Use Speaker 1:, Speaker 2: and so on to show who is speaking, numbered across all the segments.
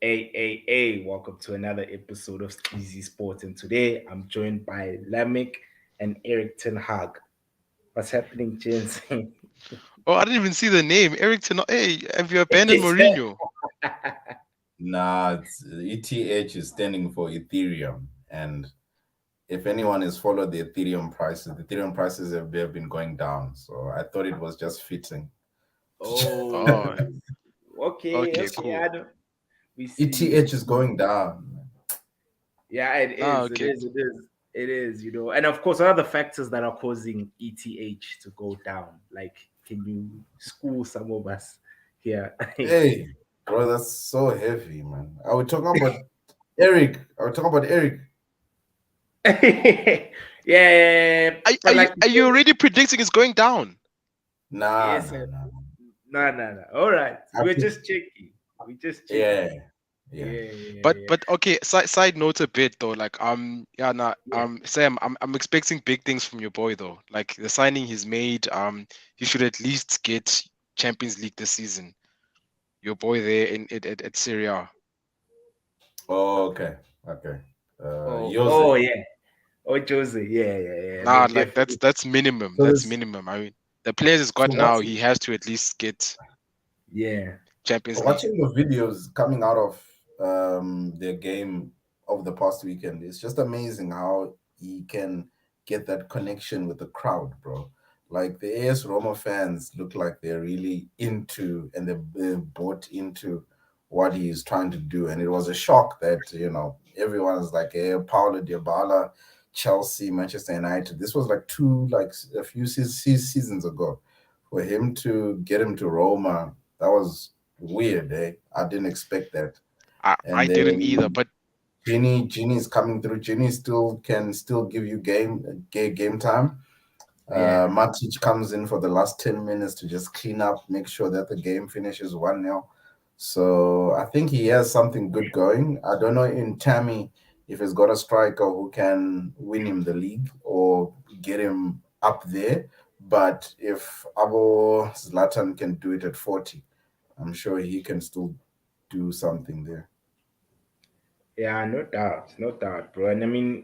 Speaker 1: Welcome to another episode of sXizie Sports. And today I'm joined by Lamek and Eric Ten Hag. What's happening, gents?
Speaker 2: Oh, I didn't even see the name. Eric Ten. Hey, have you abandoned
Speaker 1: It's-
Speaker 2: Mourinho?
Speaker 3: Nah, ETH is standing for Ethereum, and if anyone has followed the Ethereum prices have been going down. So I thought it was just fitting.
Speaker 2: Oh,
Speaker 1: oh, okay,
Speaker 2: okay,
Speaker 1: okay.
Speaker 2: cool.
Speaker 1: I don't, we see, we
Speaker 3: ETH is
Speaker 1: see.
Speaker 3: going down.
Speaker 1: Yeah, it
Speaker 2: Ah,
Speaker 1: is, it
Speaker 2: okay.
Speaker 1: is, it is, it is. And of course, other factors that are causing ETH to go down. Like, can you school some of us here?
Speaker 3: Hey, bro, that's so heavy, man. I would talk about Eric. I would talk about Eric.
Speaker 1: Yeah,
Speaker 2: Are, are
Speaker 1: but
Speaker 2: you
Speaker 1: like you
Speaker 2: are you
Speaker 1: said,
Speaker 2: already predicting it's going down?
Speaker 3: Nah,
Speaker 1: yes,
Speaker 3: nah,
Speaker 1: sir.
Speaker 3: nah.
Speaker 1: No, no, no. All right,
Speaker 3: I
Speaker 1: we're
Speaker 3: pre-
Speaker 1: just checking. We're just checking.
Speaker 3: yeah, yeah.
Speaker 1: Yeah, yeah,
Speaker 2: But
Speaker 1: yeah,
Speaker 2: but okay. Side note a bit though. Like yeah, nah,
Speaker 1: yeah.
Speaker 2: Sam, I'm expecting big things from your boy though. Like the signing he's made. He should at least get Champions League this season. Your boy there in at Serie A.
Speaker 3: Oh, okay, okay.
Speaker 1: Oh,
Speaker 3: Jose.
Speaker 1: yeah. Oh, Jose. Yeah, yeah, yeah. No,
Speaker 2: Nah, like that's
Speaker 1: definitely.
Speaker 2: that's minimum.
Speaker 3: So
Speaker 2: That's
Speaker 3: this,
Speaker 2: minimum. I mean, the players he's
Speaker 3: so
Speaker 2: got now,
Speaker 3: what's
Speaker 2: he has to at least get
Speaker 1: Yeah,
Speaker 2: Champions League.
Speaker 3: watching the videos coming out of their game of the past weekend, it's just amazing how he can get that connection with the crowd, bro. Like the AS Roma fans look like they're really into and they're bought into what he is trying to do. And it was a shock that, everyone's like, hey, Paulo Dybala, Chelsea, Manchester United. This was like a few seasons ago. For him to get him to Roma, that was weird, eh? I didn't expect that.
Speaker 2: I
Speaker 3: And
Speaker 2: didn't either,
Speaker 3: then
Speaker 2: but
Speaker 3: Genie is coming through. Genie still can still give you game time.
Speaker 1: yeah,
Speaker 3: Matic comes in for the last 10 minutes to just clean up, make sure that the game finishes 1-0. So I think he has something good going. I don't know in Tammy if he's got a striker who can win him the league or get him up there. But if Abo Zlatan can do it at 40, I'm sure he can still do something there.
Speaker 1: yeah. No doubt, bro. And I mean,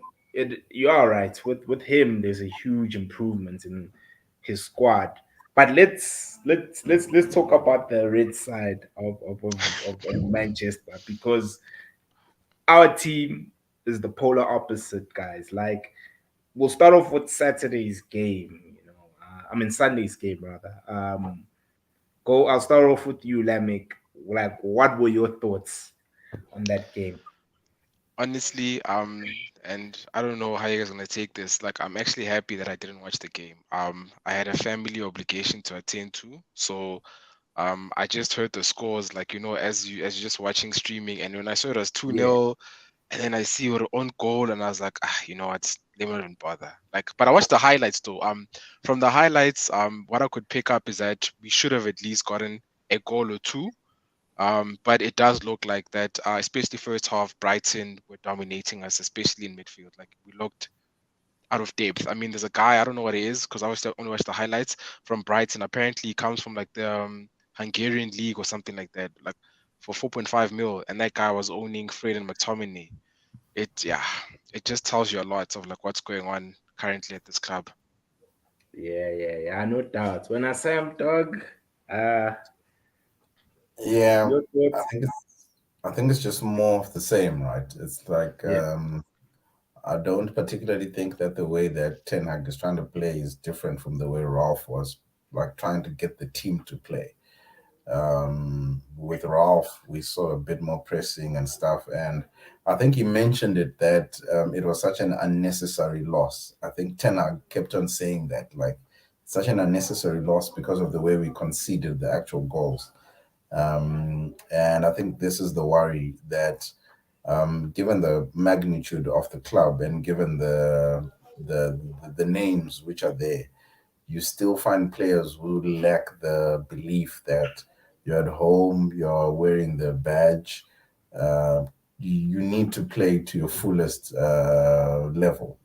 Speaker 1: you are right. With him, there's a huge improvement in his squad. But let's talk about the red side of Manchester because our team is the polar opposite, guys. Like we'll start off with Saturday's game. I mean Sunday's game rather. Go. I'll start off with you, Lamek. Like, what were your thoughts on that game?
Speaker 2: honestly, and I don't know how you guys gonna take this. Like, I'm actually happy that I didn't watch the game. I had a family obligation to attend to, so I just heard the scores, like as you're just watching streaming, and when I saw it was two
Speaker 1: Yeah,
Speaker 2: nil, and then I see your own goal, and I was like, you know what, let me not even bother. Like, but I watched the highlights though. From the highlights, what I could pick up is that we should have at least gotten a goal or two. But it does look like that, especially first half, Brighton were dominating us, especially in midfield. Like we looked out of depth. I mean, there's a guy, I don't know what it is because I only watched the highlights from Brighton. Apparently, he comes from like the Hungarian league or something like that, like for 4.5 mil. And that guy was owning Fred and McTominay. Yeah, it just tells you a lot of like what's going on currently at this club.
Speaker 1: yeah. No doubt. When I say I'm dog, uh,
Speaker 3: Yeah,
Speaker 1: your
Speaker 3: I
Speaker 1: thoughts?
Speaker 3: think it's just more of the same, right? It's like
Speaker 1: Yeah,
Speaker 3: I don't particularly think that the way that Ten Hag is trying to play is different from the way Ralph was like trying to get the team to play. With Ralph, we saw a bit more pressing and stuff, and I think he mentioned it that it was such an unnecessary loss. I think Ten Hag kept on saying that, like, such an unnecessary loss because of the way we conceded the actual goals. And I think this is the worry that, given the magnitude of the club and given the names which are there, you still find players who lack the belief that you're at home, you're wearing the badge. You need to play to your fullest level,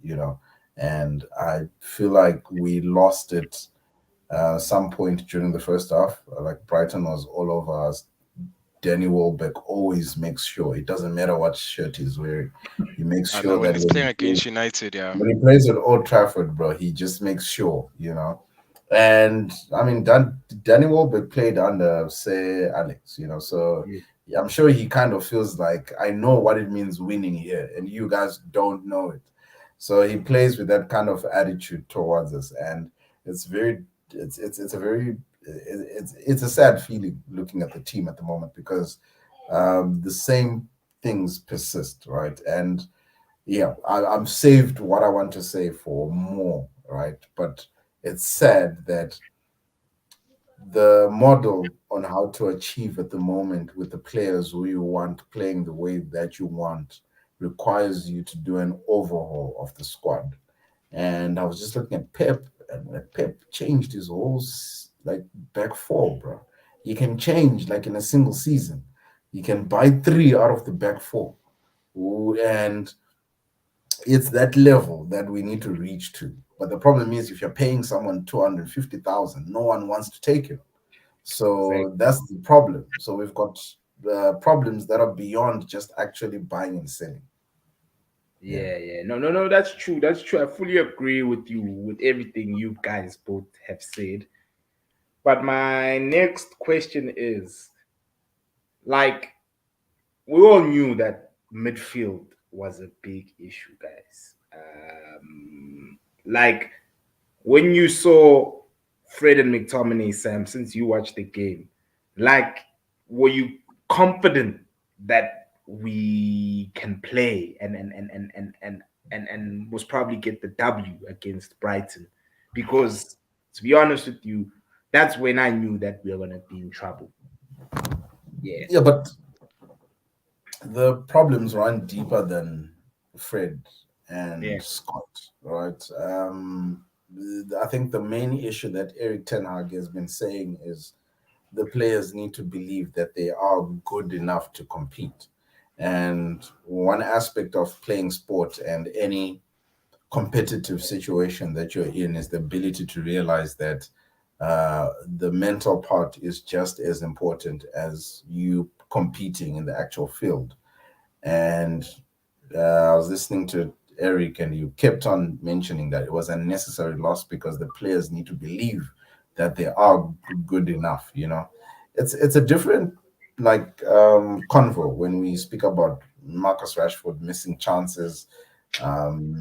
Speaker 3: And I feel like we lost it some point during the first half. Like Brighton was all over us Danny Welbeck always makes sure, it doesn't matter what shirt he's wearing, he makes
Speaker 2: I know
Speaker 3: sure
Speaker 2: when
Speaker 3: that
Speaker 2: he's playing against United, yeah.
Speaker 3: when he plays at Old Trafford, bro, he just makes sure, you know. And I mean, Danny Welbeck played under, say, Alex, you know, so
Speaker 1: Yeah,
Speaker 3: yeah, I'm sure he kind of feels like, I know what it means winning here, and you guys don't know it. So he plays with that kind of attitude towards us, and it's very, it's a very, it's a sad feeling looking at the team at the moment because the same things persist, right? And yeah, I'm saved what I want to say for more, right? But it's sad that the model on how to achieve at the moment with the players who you want playing the way that you want requires you to do an overhaul of the squad. And I was just looking at Pep, and Pep changed his whole like back four, bro. You can change like in a single season. You can buy three out of the back four. Ooh, and it's that level that we need to reach to. But the problem is, if you're paying someone 250,000, no one wants to take him.
Speaker 1: exactly.
Speaker 3: So that's the problem. So we've got problems that are beyond just actually buying and selling. Yeah.
Speaker 1: Yeah, yeah. No, no, no, that's true. That's true. I fully agree with you with everything you guys both have said. But my next question is like, we all knew that midfield was a big issue, guys. Like, when you saw Fred and McTominay, Sam, since you watched the game, like, were you confident that we can play and most probably get the W against Brighton? Because to be honest with you, that's when I knew that we were gonna be in trouble. Yeah,
Speaker 3: Yeah, but the problems run deeper than Fred
Speaker 1: yeah,
Speaker 3: and Scott, right? I think the main issue that Eric Ten Hag has been saying is the players need to believe that they are good enough to compete. And one aspect of playing sport and any competitive situation that you're in is the ability to realize that the mental part is just as important as you competing in the actual field. And I was listening to Eric, and you kept on mentioning that it was a necessary loss because the players need to believe that they are good enough. You know, it's a different like convo when we speak about Marcus Rashford missing chances,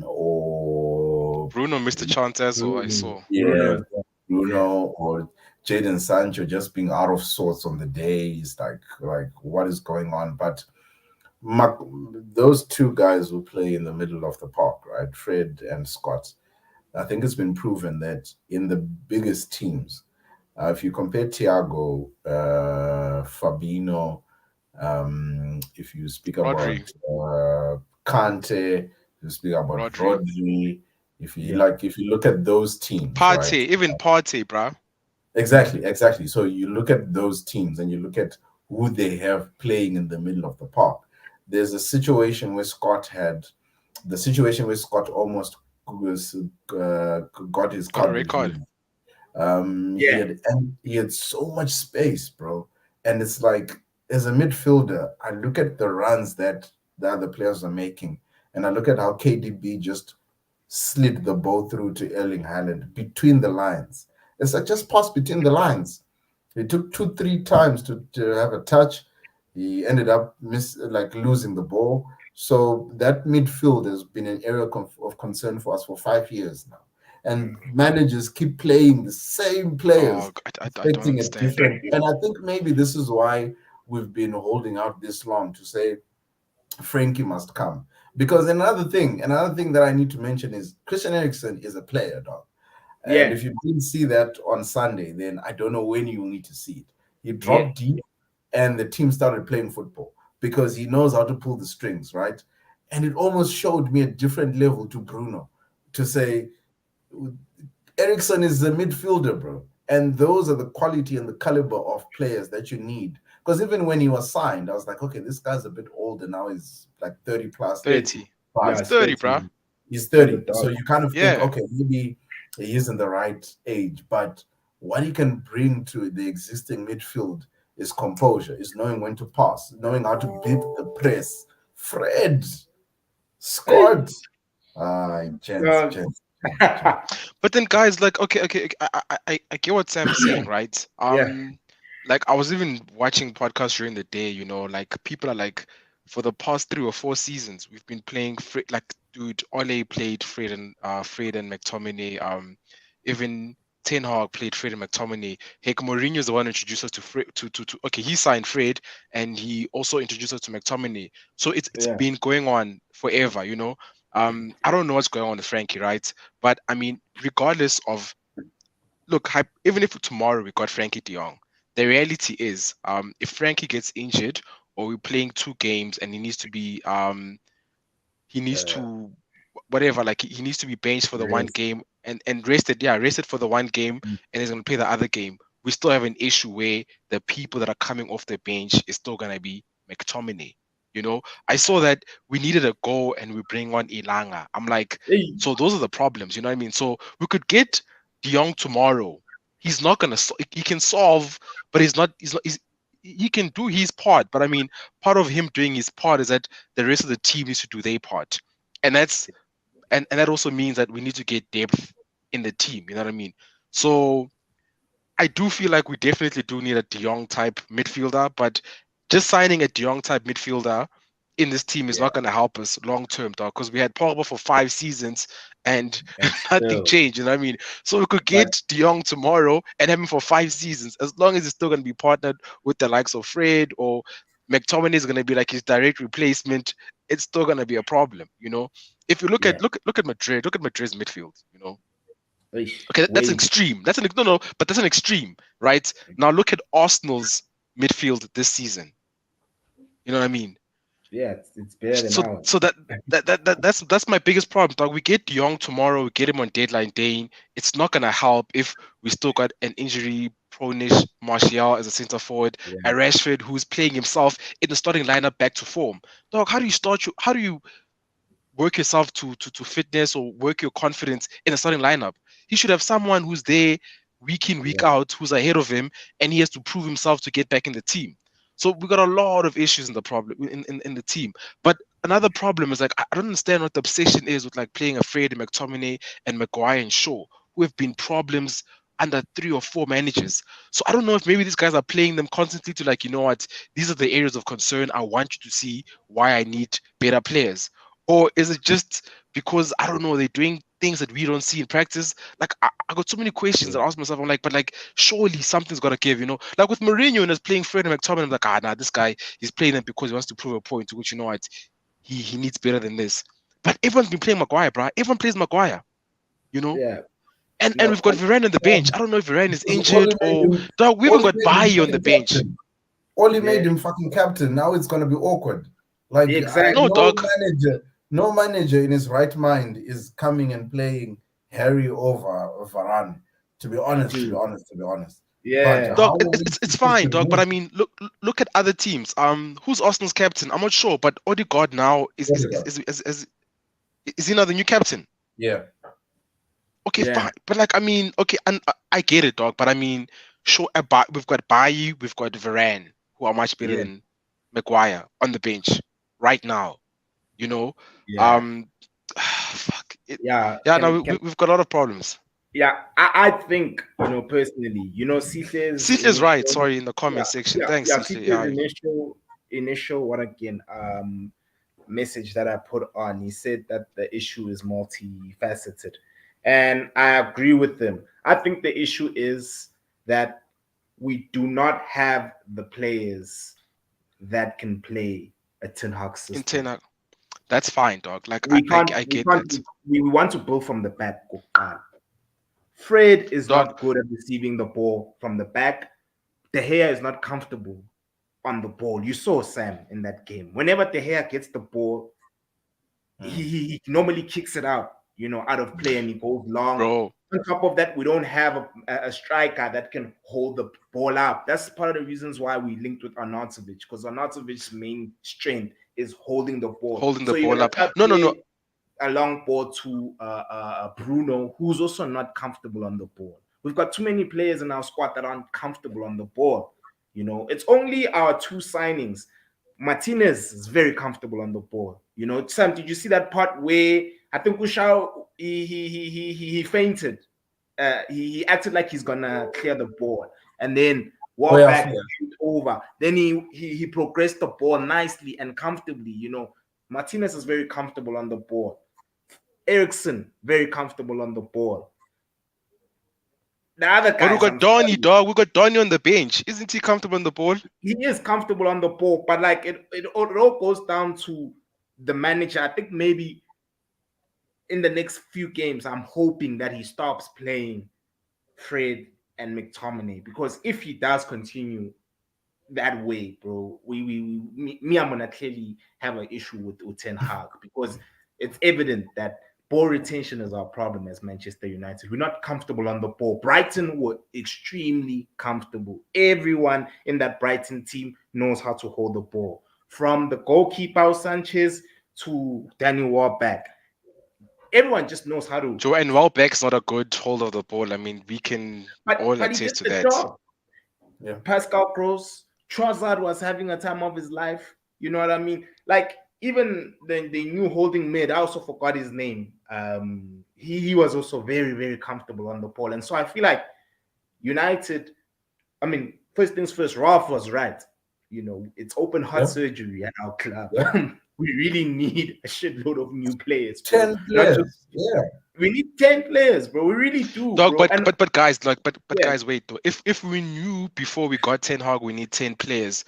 Speaker 3: or
Speaker 2: Bruno missed a chance as well, I
Speaker 1: Bruno,
Speaker 2: saw.
Speaker 3: yeah,
Speaker 1: Bruno, yeah,
Speaker 3: Bruno or Jaden Sancho just being out of sorts on the day. Is like what is going on? But Mark, those two guys who play in the middle of the park, right? Fred and Scott. I think it's been proven that in the biggest teams, if you compare Thiago, Fabino, if you speak
Speaker 2: Rodri,
Speaker 3: about Kante, you speak about
Speaker 2: Rodri,
Speaker 3: Rodri, if you
Speaker 1: yeah,
Speaker 3: like, if you look at those teams, right?
Speaker 2: Partey, even Partey, bruh.
Speaker 3: Exactly, exactly. So you look at those teams and you look at who they have playing in the middle of the park. There's a situation where Scott had the situation where Scott almost was, got his
Speaker 2: Got a
Speaker 3: card
Speaker 2: red card.
Speaker 3: reviewed.
Speaker 1: yeah,
Speaker 3: He had so much space, bro. And it's like as a midfielder, I look at the runs that the other players are making, and I look at how KDB just slid the ball through to Erling Haaland between the lines. It's like just pass between the lines. It took two, three times to have a touch. He ended up like losing the ball. So that midfield has been an area of concern for us for 5 years now. And managers keep playing the same
Speaker 2: Oh,
Speaker 3: players,
Speaker 2: I don't
Speaker 3: expecting a
Speaker 2: understand.
Speaker 3: different. And I think maybe this is why we've been holding out this long to say Frankie must come. Because another thing that I need to mention is Christian Eriksen is a player, dog. And
Speaker 1: yeah,
Speaker 3: if you didn't see that on Sunday, then I don't know when you will need to see it. He
Speaker 1: yeah,
Speaker 3: dropped deep and the team started playing football because he knows how to pull the strings, right? And it almost showed me a different level to Bruno to say, Ericsson is a midfielder, bro. And those are the quality and the caliber of players that you need. Because even when he was signed, I was like, okay, this guy's a bit older now. He's like 30 plus.
Speaker 2: 30.
Speaker 1: 30. Yeah,
Speaker 3: But
Speaker 2: He's
Speaker 1: it's
Speaker 2: 30, bruh.
Speaker 1: 30
Speaker 3: he's
Speaker 1: on the
Speaker 3: 30. So
Speaker 1: dot.
Speaker 3: you kind of think,
Speaker 2: Yeah.
Speaker 3: okay, maybe he isn't the right age. But what he can bring to the existing midfield is composure, is knowing when to pass, knowing how to beat the press. Fred
Speaker 1: Hey,
Speaker 3: scored. Ah, gents,
Speaker 1: uh,
Speaker 3: gents, gents, gents.
Speaker 2: But then, guys, like, okay, I get what Sam's saying, right?
Speaker 1: yeah,
Speaker 2: Like I was even watching podcasts during the day, like people are like, for the past 3 or 4 seasons, we've been playing like, dude, Ole played Fred and McTominay, even Ten Hag played Fred and McTominay. Heck, Mourinho's the one who introduced us to Fred, okay, he signed Fred and he also introduced us to McTominay. So it's
Speaker 1: yeah,
Speaker 2: been going on forever. I don't know what's going on with Frankie, right? But I mean, regardless of, look, even if tomorrow we got Frankie De Jong, the reality is, if Frankie gets injured or we're playing 2 games and he needs
Speaker 1: uh,
Speaker 2: to, whatever, like he needs to be benched for the one
Speaker 1: race.
Speaker 2: game and rested, yeah, rested for the one game, and he's gonna play the other game. We still have an issue where the people that are coming off the bench is still gonna be McTominay. I saw that we needed a goal and we bring on Ilanga. I'm like,
Speaker 1: Hey,
Speaker 2: so those are the problems, you know what I mean? So we could get De Jong tomorrow. He's not gonna. He can solve, but he's not. He's not. He can do his part, but I mean, part of him doing his part is that the rest of the team needs to do their part, and that also means that we need to get depth in the team. You know what I mean? So I do feel like we definitely do need a De Jong type midfielder, but just signing a De Jong type midfielder in this team is
Speaker 1: yeah,
Speaker 2: not going to help us long term, dog. Because we had Pogba for 5 seasons and
Speaker 1: and
Speaker 2: nothing
Speaker 1: still,
Speaker 2: changed. You know what I mean? So we could
Speaker 1: but
Speaker 2: get De Jong tomorrow and have him for 5 seasons, as long as he's still going to be partnered with the likes of Fred, or McTominay is going to be like his direct replacement. It's still going to be a problem. If you look
Speaker 1: yeah,
Speaker 2: at Madrid, look at Madrid's midfield. Okay, that's an
Speaker 1: way,
Speaker 2: extreme. That's an no, but that's an extreme, right? Now look at Arsenal's midfield this season. You know what I mean?
Speaker 1: yeah, it's better than
Speaker 2: So
Speaker 1: ours.
Speaker 2: so that's my biggest problem. Dog. We get Young tomorrow, we get him on deadline day. It's not gonna help if we still got an injury prone-ish Martial as a centre forward, a
Speaker 1: Yeah,
Speaker 2: Rashford who's playing himself in the starting lineup back to form. Dog, how do you work yourself to fitness or work your confidence in a starting lineup? He should have someone who's there week in, week
Speaker 1: yeah,
Speaker 2: out, who's ahead of him, and he has to prove himself to get back in the team. So we got a lot of issues in the problem in the team. But another problem is like I don't understand what the obsession is with like playing afraid of McTominay and Maguire and Shaw, who have been problems under 3 or 4 managers. So I don't know if maybe these guys are playing them constantly to like, you know what, these are the areas of concern. I want you to see why I need better players. Or is it just because I don't know, they're doing things that we don't see in practice? Like I got so many questions that
Speaker 1: yeah,
Speaker 2: I ask myself. I'm like, but like surely something's gotta give. Like with Mourinho and us playing Fred and McTominay, I'm like, nah, this guy he's playing them because he wants to prove a point to which you know what he needs better than this. But everyone's been playing Maguire, bro. Everyone plays Maguire, you know?
Speaker 1: yeah.
Speaker 2: And we've
Speaker 1: No,
Speaker 2: got Varane on the bench.
Speaker 3: Um,
Speaker 2: I don't know if Varane is
Speaker 3: because
Speaker 2: injured or dog, we even
Speaker 3: Oli
Speaker 2: got
Speaker 3: made him
Speaker 2: Bailly on the
Speaker 3: fucking
Speaker 2: bench.
Speaker 3: captain. Oli
Speaker 1: yeah,
Speaker 3: made him fucking captain. Now it's gonna be awkward. Like
Speaker 2: No,
Speaker 1: exactly.
Speaker 3: no
Speaker 2: dog,
Speaker 3: manager, no manager in his right mind is coming and playing Harry over Varane. To be
Speaker 1: Dude,
Speaker 3: honest, to be honest. But
Speaker 1: yeah,
Speaker 2: dog,
Speaker 3: how are we
Speaker 2: it's
Speaker 3: supposed
Speaker 2: fine,
Speaker 3: to
Speaker 2: dog. But
Speaker 3: move
Speaker 2: I mean, look at other teams. Who's Arsenal's captain? I'm not sure, but Odegaard now
Speaker 3: Odegaard?
Speaker 2: is he now the new captain?
Speaker 3: Yeah.
Speaker 2: Okay,
Speaker 1: yeah,
Speaker 2: fine. But like, I mean, okay, and I get it, dog. But I mean, sure, we've got Bailly, we've got Varane, who are much better
Speaker 1: yeah,
Speaker 2: than Maguire on the bench right now. You know,
Speaker 1: yeah,
Speaker 2: um, fuck it.
Speaker 1: yeah.
Speaker 2: Yeah, no,
Speaker 1: Can
Speaker 2: we've got a lot of problems.
Speaker 1: yeah, I think, personally, Sisle's
Speaker 2: Cecil's right.
Speaker 1: initial,
Speaker 2: Sorry, in the
Speaker 1: yeah,
Speaker 2: comment section.
Speaker 1: yeah,
Speaker 2: Thanks,
Speaker 1: yeah,
Speaker 2: Cecil.
Speaker 1: Sisle's
Speaker 2: Yeah,
Speaker 1: initial what again, message that I put on, he said that the issue is multifaceted. And I agree with him. I think the issue is that we do not have the players that can play a Tin Hawk system.
Speaker 2: in that's fine, dog. Like
Speaker 1: We can't,
Speaker 2: I
Speaker 1: we
Speaker 2: get
Speaker 1: can't,
Speaker 2: that,
Speaker 1: we want to build from the back. Fred is
Speaker 2: dog.
Speaker 1: not good at receiving the ball from the back. De Gea is not comfortable on the ball. You saw Sam in that game. Whenever De Gea gets the ball,
Speaker 3: Mm.
Speaker 1: he normally kicks it out, out of play and he goes long.
Speaker 2: Bro,
Speaker 1: On top of that, we don't have a striker that can hold the ball up. That's part of the reasons why we linked with Arnautovic, because Arnautovic's main strength is holding the ball.
Speaker 2: holding the
Speaker 1: So you're
Speaker 2: ball
Speaker 1: gonna
Speaker 2: up.
Speaker 1: start
Speaker 2: No, no, no,
Speaker 1: playing a long ball to Bruno, who's also not comfortable on the ball. We've got too many players in our squad that aren't comfortable on the ball. It's only our two signings. Martinez is very comfortable on the ball. Sam, did you see that part where I think Ushao he fainted? He acted like he's gonna clear the ball, and then
Speaker 3: Oh yeah,
Speaker 1: Warback went over. Then he progressed the ball nicely and comfortably. Martinez is very comfortable on the ball. Ericsson very comfortable on the ball. The other
Speaker 2: But we
Speaker 1: guys,
Speaker 2: got
Speaker 1: I'm
Speaker 2: Donny,
Speaker 1: sorry,
Speaker 2: dog. We got Donny on the bench. Isn't he comfortable on the ball?
Speaker 1: he is comfortable on the ball, but like it all goes down to the manager. I think maybe in the next few games, I'm hoping that he stops playing Fred and McTominay, because if he does continue that way, bro, I'm gonna clearly have an issue with Ten Hag, because it's evident that ball retention is our problem as Manchester United. We're not comfortable on the ball. Brighton were extremely comfortable. Everyone in that Brighton team knows how to hold the ball, from the goalkeeper Sanchez to Daniel Warback. Everyone just knows how to.
Speaker 2: Joe and Welbeck's not a good hold of the ball. I mean, we can
Speaker 1: But
Speaker 2: all
Speaker 1: but he did
Speaker 2: attest to
Speaker 1: the
Speaker 2: that.
Speaker 1: job.
Speaker 3: yeah,
Speaker 1: Pascal Gross, Trossard was having a time of his life. You know what I mean? Like, even the new holding mid, I also forgot his name. He was also very, very comfortable on the ball. And so I feel like United, I mean, first things first, Ralph was right. It's open heart
Speaker 3: yeah,
Speaker 1: surgery at our club.
Speaker 3: yeah.
Speaker 1: We really need a shitload of new players, bro.
Speaker 3: 10
Speaker 1: Not just
Speaker 3: players. Yeah,
Speaker 1: we need 10 players, bro. We really do,
Speaker 2: Dog,
Speaker 1: bro.
Speaker 2: but
Speaker 1: And
Speaker 2: but guys, like but
Speaker 1: yeah,
Speaker 2: guys, wait though. If we knew before we got Ten Hag we need 10 players,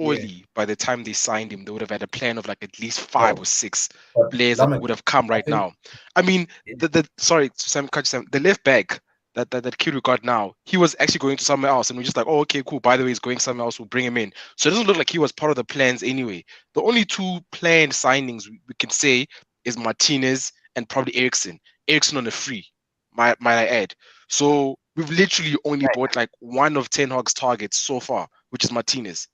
Speaker 1: yeah,
Speaker 2: surely by the time they signed him, they would have had a plan of like at least five
Speaker 3: no,
Speaker 2: or six
Speaker 3: but
Speaker 2: players that
Speaker 3: Lamek,
Speaker 2: would have come
Speaker 3: I
Speaker 2: right
Speaker 3: think,
Speaker 2: now. I mean,
Speaker 1: it,
Speaker 2: the sorry, Sam, catch Sam, the left back that kid we got now, he was actually going to somewhere else, and we're just like, oh, okay, cool. By the way, he's going somewhere else. We'll bring him in. So it doesn't look like he was part of the plans anyway. The only two planned signings we can say is Martinez and probably Ericsson. Ericsson on a free, might I add. So we've literally only bought like one of Ten Hag's targets so far, which is Martinez.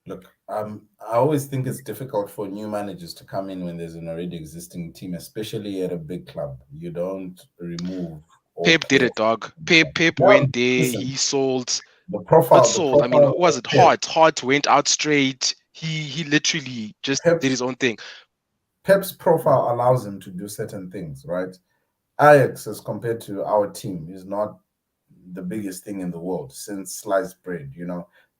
Speaker 3: look, I always think it's difficult for new managers to come in when there's an already existing team, especially at a big club. You don't remove all
Speaker 2: Pep did
Speaker 3: players.
Speaker 2: it, dog. Pep
Speaker 3: No,
Speaker 2: went there.
Speaker 3: listen,
Speaker 2: He sold. Not
Speaker 3: the
Speaker 2: sold. I mean,
Speaker 3: profile
Speaker 2: who was
Speaker 3: of
Speaker 2: it?
Speaker 3: Pep,
Speaker 2: Hart went out straight. He literally just did
Speaker 3: Pep's
Speaker 2: his own thing.
Speaker 3: Pep's profile allows him to do certain things, right? Ajax, as compared to our team, is not the biggest thing in the world since sliced bread.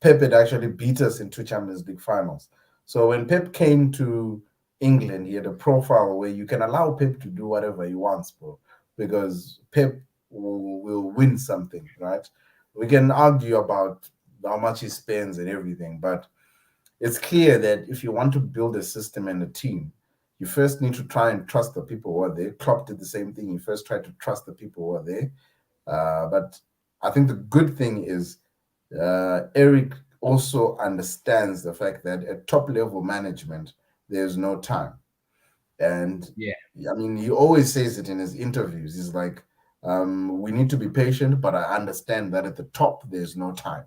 Speaker 3: Pep had actually beat us in two Champions League finals. So when Pep came to England, he had a profile where you can allow Pep to do whatever he wants, bro, because Pep will win something, right? We can argue about how much he spends and everything, but it's clear that if you want to build a system and a team, you first need to try and trust the people who are there. Klopp did the same thing. You first try to trust the people who are there. But I think the good thing is Eric also understands the fact that at top level management, there's no time. And
Speaker 1: yeah,
Speaker 3: I mean, he always says it in his interviews. He's like, we need to be patient, but I understand that at the top, there's no time.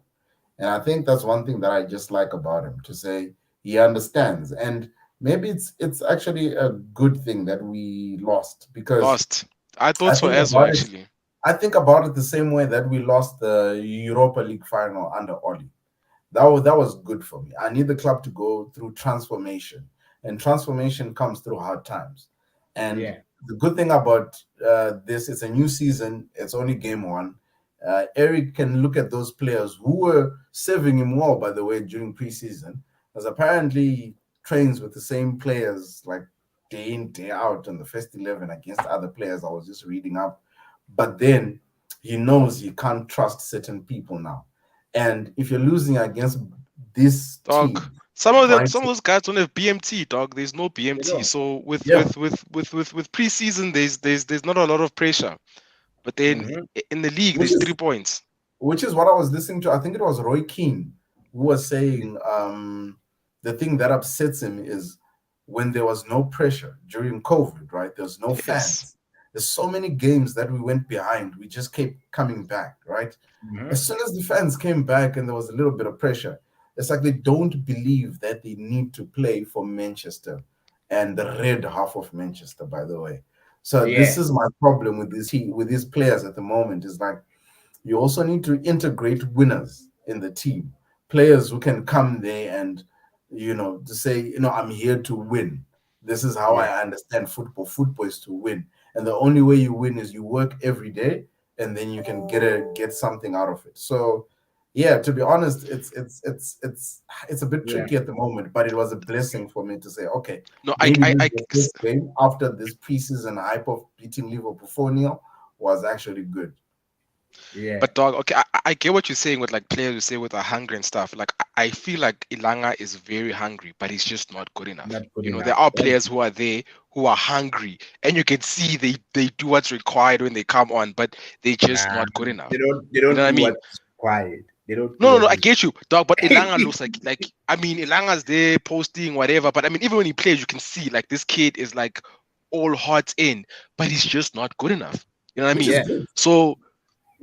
Speaker 3: And I think that's one thing that I just like about him, to say he understands. And maybe it's actually a good thing that we lost, because
Speaker 2: Lost. I
Speaker 3: I
Speaker 2: thought so
Speaker 3: think
Speaker 2: as well,
Speaker 3: about it
Speaker 2: actually.
Speaker 3: I think about it the same way that we lost the Europa League final under Oli. That was good for me. I need the club to go through transformation, and transformation comes through hard times. And
Speaker 1: yeah,
Speaker 3: the good thing about this, it's a new season. It's only game one. Eric can look at those players who were serving him well, by the way, during preseason, as apparently he trains with the same players like day in day out on the first 11 against other players. I was just reading up, but then he knows he can't trust certain people now. And if you're losing against this
Speaker 2: Dog.
Speaker 3: team,
Speaker 2: Some of
Speaker 3: Brighton,
Speaker 2: those guys don't have BMT, dog. There's no
Speaker 1: you
Speaker 2: BMT.
Speaker 1: know,
Speaker 2: So with
Speaker 3: yeah,
Speaker 2: preseason, there's not a lot of pressure. But then
Speaker 1: hmm
Speaker 2: in the league,
Speaker 3: which
Speaker 2: there's
Speaker 3: is
Speaker 2: 3 points.
Speaker 3: which is what I was listening to. I think it was Roy Keane who was saying the thing that upsets him is when there was no pressure during COVID, right? There's no
Speaker 2: Yes.
Speaker 3: fans. There's so many games that we went behind. We just kept coming back, right?
Speaker 1: hmm
Speaker 3: As soon as the fans came back and there was a little bit of pressure, it's like they don't believe that they need to play for Manchester and the red half of Manchester, by the way. So this
Speaker 1: yeah,
Speaker 3: is my problem with these players at the moment. Is like you also need to integrate winners in the team. Players who can come there and, to say, I'm here to win. This is how
Speaker 1: Yeah,
Speaker 3: I understand football. Football is to win. And the only way you win is you work every day, and then you can get something out of it. So yeah, to be honest, it's a bit
Speaker 1: yeah,
Speaker 3: tricky at the moment, but it was a blessing for me to say, okay,
Speaker 2: No,
Speaker 3: maybe the first game after this preseason hype of beating Liverpool 4-0 was actually good.
Speaker 1: yeah.
Speaker 2: but dog, okay, I get what you're saying with like players who say with a hunger and stuff. Like I feel like Ilanga is very hungry, but he's just not good enough.
Speaker 1: Not good
Speaker 2: There
Speaker 1: enough.
Speaker 2: are players who are there who are hungry, and you can see they do what's required when they come on, but they're just
Speaker 1: Nah,
Speaker 2: not good
Speaker 1: they
Speaker 2: enough.
Speaker 1: don't. They
Speaker 2: You
Speaker 1: don't
Speaker 2: know what I
Speaker 1: do
Speaker 2: mean?
Speaker 1: what's required. They don't do
Speaker 2: No, no, no,
Speaker 1: what
Speaker 2: I
Speaker 1: is.
Speaker 2: get you, dog. But Ilanga looks like I mean, Ilanga's there posting whatever. But I mean, even when he plays, you can see like this kid is like all hearts in, but he's just not good enough. You know what I
Speaker 3: Which is
Speaker 2: mean?
Speaker 1: Yeah,
Speaker 3: good
Speaker 2: So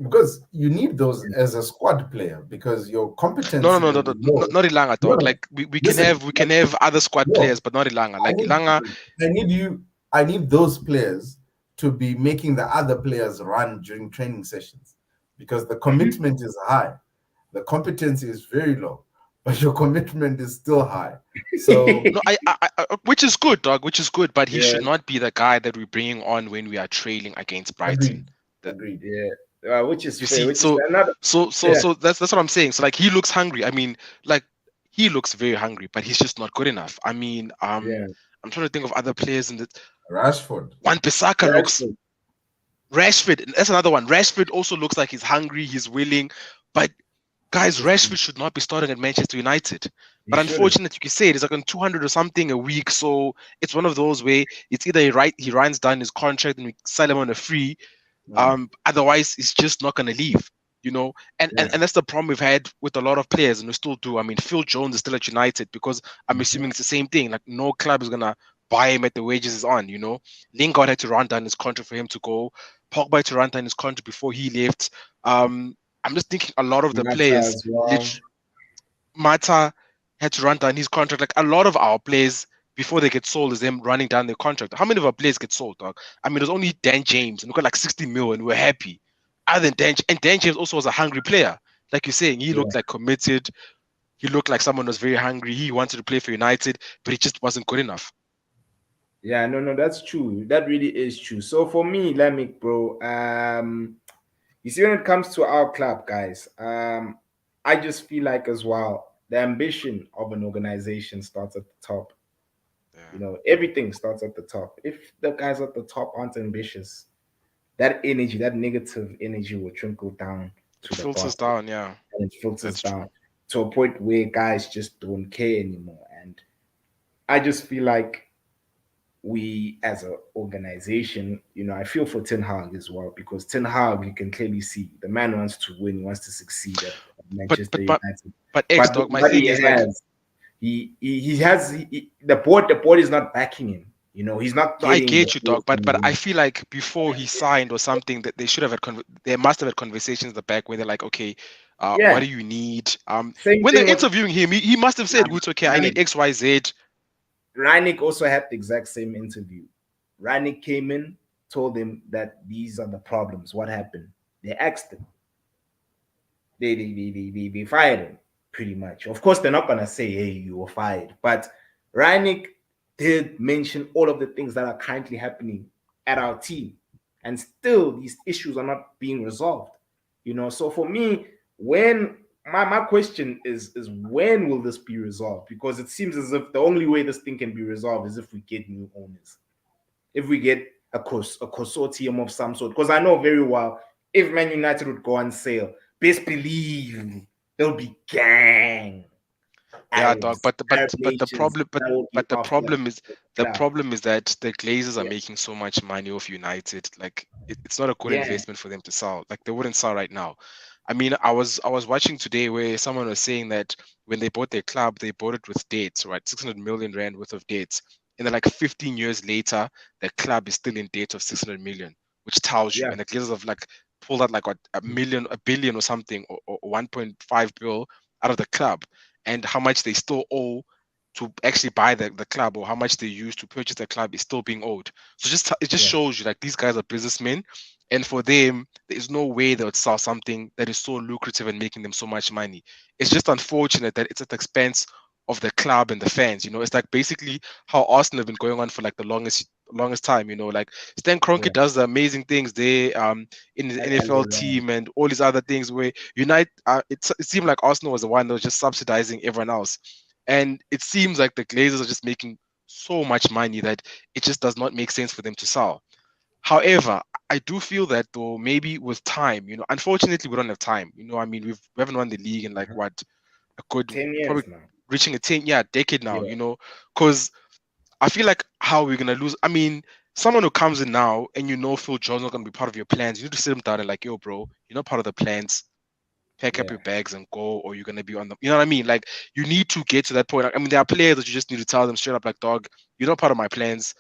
Speaker 3: because you need those as a squad player because your
Speaker 2: no,
Speaker 3: competency
Speaker 2: no, no,
Speaker 3: will
Speaker 2: no,
Speaker 3: be
Speaker 2: no,
Speaker 3: low.
Speaker 2: not Ilanga,
Speaker 3: No,
Speaker 2: dog.
Speaker 3: no,
Speaker 2: Like we can
Speaker 3: listen,
Speaker 2: have other squad
Speaker 3: no,
Speaker 2: players, but not Ilanga.
Speaker 3: I
Speaker 2: Like
Speaker 3: need
Speaker 2: Ilanga,
Speaker 3: I need you I need those players to be making the other players run during training sessions because the commitment is high. The competency is very low, but your commitment is still high. So
Speaker 2: no, which is good, dog, which is good, but he
Speaker 1: yeah,
Speaker 2: should not be the guy that we're bringing on when we are trailing against Brighton.
Speaker 3: agreed.
Speaker 2: The,
Speaker 3: Agreed.
Speaker 1: yeah. Which is
Speaker 2: you
Speaker 1: fair.
Speaker 2: see,
Speaker 1: Which is fair. Another.
Speaker 2: so
Speaker 1: Yeah,
Speaker 2: that's what I'm saying. So like he looks hungry. I mean, like he looks very hungry, but he's just not good enough. I mean,
Speaker 1: yeah.
Speaker 2: I'm trying to think of other players in the
Speaker 3: Rashford.
Speaker 2: Wan Bissaka looks
Speaker 1: Rashford.
Speaker 2: Rashford, that's another one. Rashford also looks like he's hungry, he's willing, but guys,
Speaker 1: Just
Speaker 2: Rashford should not be starting at Manchester United.
Speaker 1: he
Speaker 2: But
Speaker 1: shouldn't.
Speaker 2: unfortunately, you can say it, he's like on 200 or something a week. So it's one of those where it's either he runs down his contract and we sell him on a free.
Speaker 3: Mm,
Speaker 2: Otherwise, he's just not going to leave. And,
Speaker 1: Yeah.
Speaker 2: and that's the problem we've had with a lot of players, and we still do. I mean, Phil Jones is still at United because I'm
Speaker 3: mhm.
Speaker 2: assuming it's the same thing. Like no club is gonna buy him at the wages he's on. Lingard had to run down his contract for him to go. Pogba had to run down his contract before he left. I'm just thinking a lot of the
Speaker 1: Mata
Speaker 2: players,
Speaker 1: as well.
Speaker 2: literally, Mata had to run down his contract. Like a lot of our players before they get sold is them running down their contract. How many of our players get sold, dog? I mean, there's only Dan James, and we got like 60 mil, and we're happy. Other than and Dan James also was a hungry player. Like you're saying, he
Speaker 1: Yeah.
Speaker 2: looked like committed. He looked like someone who was very hungry. He wanted to play for United, but he just wasn't good enough.
Speaker 1: Yeah, no, no, that's true. That really is true. So for me, let me, bro. You see, when it comes to our club, guys, I just feel like as well, the ambition of an organization starts at the top.
Speaker 2: Yeah,
Speaker 1: Everything starts at the top. If the guys at the top aren't ambitious, that energy, that negative energy will trickle down
Speaker 2: it
Speaker 1: to the
Speaker 2: filters
Speaker 1: bottom
Speaker 2: down. Yeah,
Speaker 1: and it filters
Speaker 2: that's
Speaker 1: down
Speaker 2: true.
Speaker 1: to a point where guys just don't care anymore. And I just feel like we as an organization, I feel for Ten Hag as well because Ten Hag, you can clearly see the man wants to win, he wants to succeed at
Speaker 2: But
Speaker 1: Manchester
Speaker 2: but but
Speaker 1: United.
Speaker 2: but X
Speaker 1: But
Speaker 2: dog. My
Speaker 1: what
Speaker 2: thing
Speaker 1: he
Speaker 2: is like,
Speaker 1: has, he has the board is not backing him. He's not
Speaker 2: no, I
Speaker 1: getting the
Speaker 2: get you,
Speaker 1: board
Speaker 2: dog. But
Speaker 1: from
Speaker 2: I
Speaker 1: him.
Speaker 2: feel like before he signed or something, that they should have they must have had conversations in the back where they're like, okay, what
Speaker 1: Yeah,
Speaker 2: do you need?
Speaker 1: same
Speaker 2: When they're
Speaker 1: thing with
Speaker 2: interviewing him, he must have said, "It's okay. I need
Speaker 1: Ranić.
Speaker 2: X, Y, Z."
Speaker 1: Ranić also had the exact same interview. Ranić came in, told him that these are the problems. What happened? They asked him. They fired him pretty much. Of course, they're not gonna say, "Hey, you were fired," but Reinik did mention all of the things that are currently happening at our team, and still these issues are not being resolved. So for me, when my question is when will this be resolved? Because it seems as if the only way this thing can be resolved is if we get new owners, if we get a consortium of some sort. Because I know very well if Man United would go on sale, best believe there'll be gang
Speaker 2: Yeah, dog.
Speaker 1: Arabs, Arab
Speaker 2: But the
Speaker 1: nations
Speaker 2: problem
Speaker 1: that will be
Speaker 2: but the
Speaker 1: after
Speaker 2: problem is
Speaker 1: the club.
Speaker 2: that the Glazers are
Speaker 1: Yeah,
Speaker 2: making so much money off United. Like it's not a good
Speaker 1: yeah,
Speaker 2: investment for them to sell. Like they wouldn't sell right now. I mean, I was watching today where someone was saying that when they bought their club, they bought it with debts, right? 600 million rand worth of debts. And then like 15 years later, the club is still in debt of 600 million, which tells you.
Speaker 1: yeah,
Speaker 2: And the Glazers have like pulled out like what, a billion or something, or 1.5 bill out of the club, and how much they still owe to actually buy the club, or how much they use to purchase the club, is still being owed. So it just
Speaker 1: Yeah.
Speaker 2: shows you like these guys are businessmen, and for them there is no way they would sell something that is so lucrative and making them so much money. It's just unfortunate that it's at the expense of the club and the fans. It's like basically how Arsenal have been going on for like the longest time. Like Stan Kroenke
Speaker 1: Yeah.
Speaker 2: does the amazing things there in the
Speaker 1: And
Speaker 2: NFL team and all these other things where it seemed like Arsenal was the one that was just subsidizing everyone else. And it seems like the Glazers are just making so much money that it just does not make sense for them to sell. However, I do feel that though maybe with time, unfortunately we don't have time. I mean we haven't won the league in like what, a good,
Speaker 1: 10 years
Speaker 2: probably
Speaker 1: now.
Speaker 2: reaching a 10-year decade now,
Speaker 1: Yeah.
Speaker 2: because I feel like how we're gonna lose. I mean, someone who comes in now and Phil Jones not gonna be part of your plans, you need to sit him down and like, yo, bro, you're not part of the plans. Pack up
Speaker 1: Yeah.
Speaker 2: your bags and go, or you're gonna be on the. You know what I mean? Like you need to get to that point. Like, I mean, there are players that you just need to tell them straight up, like, dog, you're not part of my plans.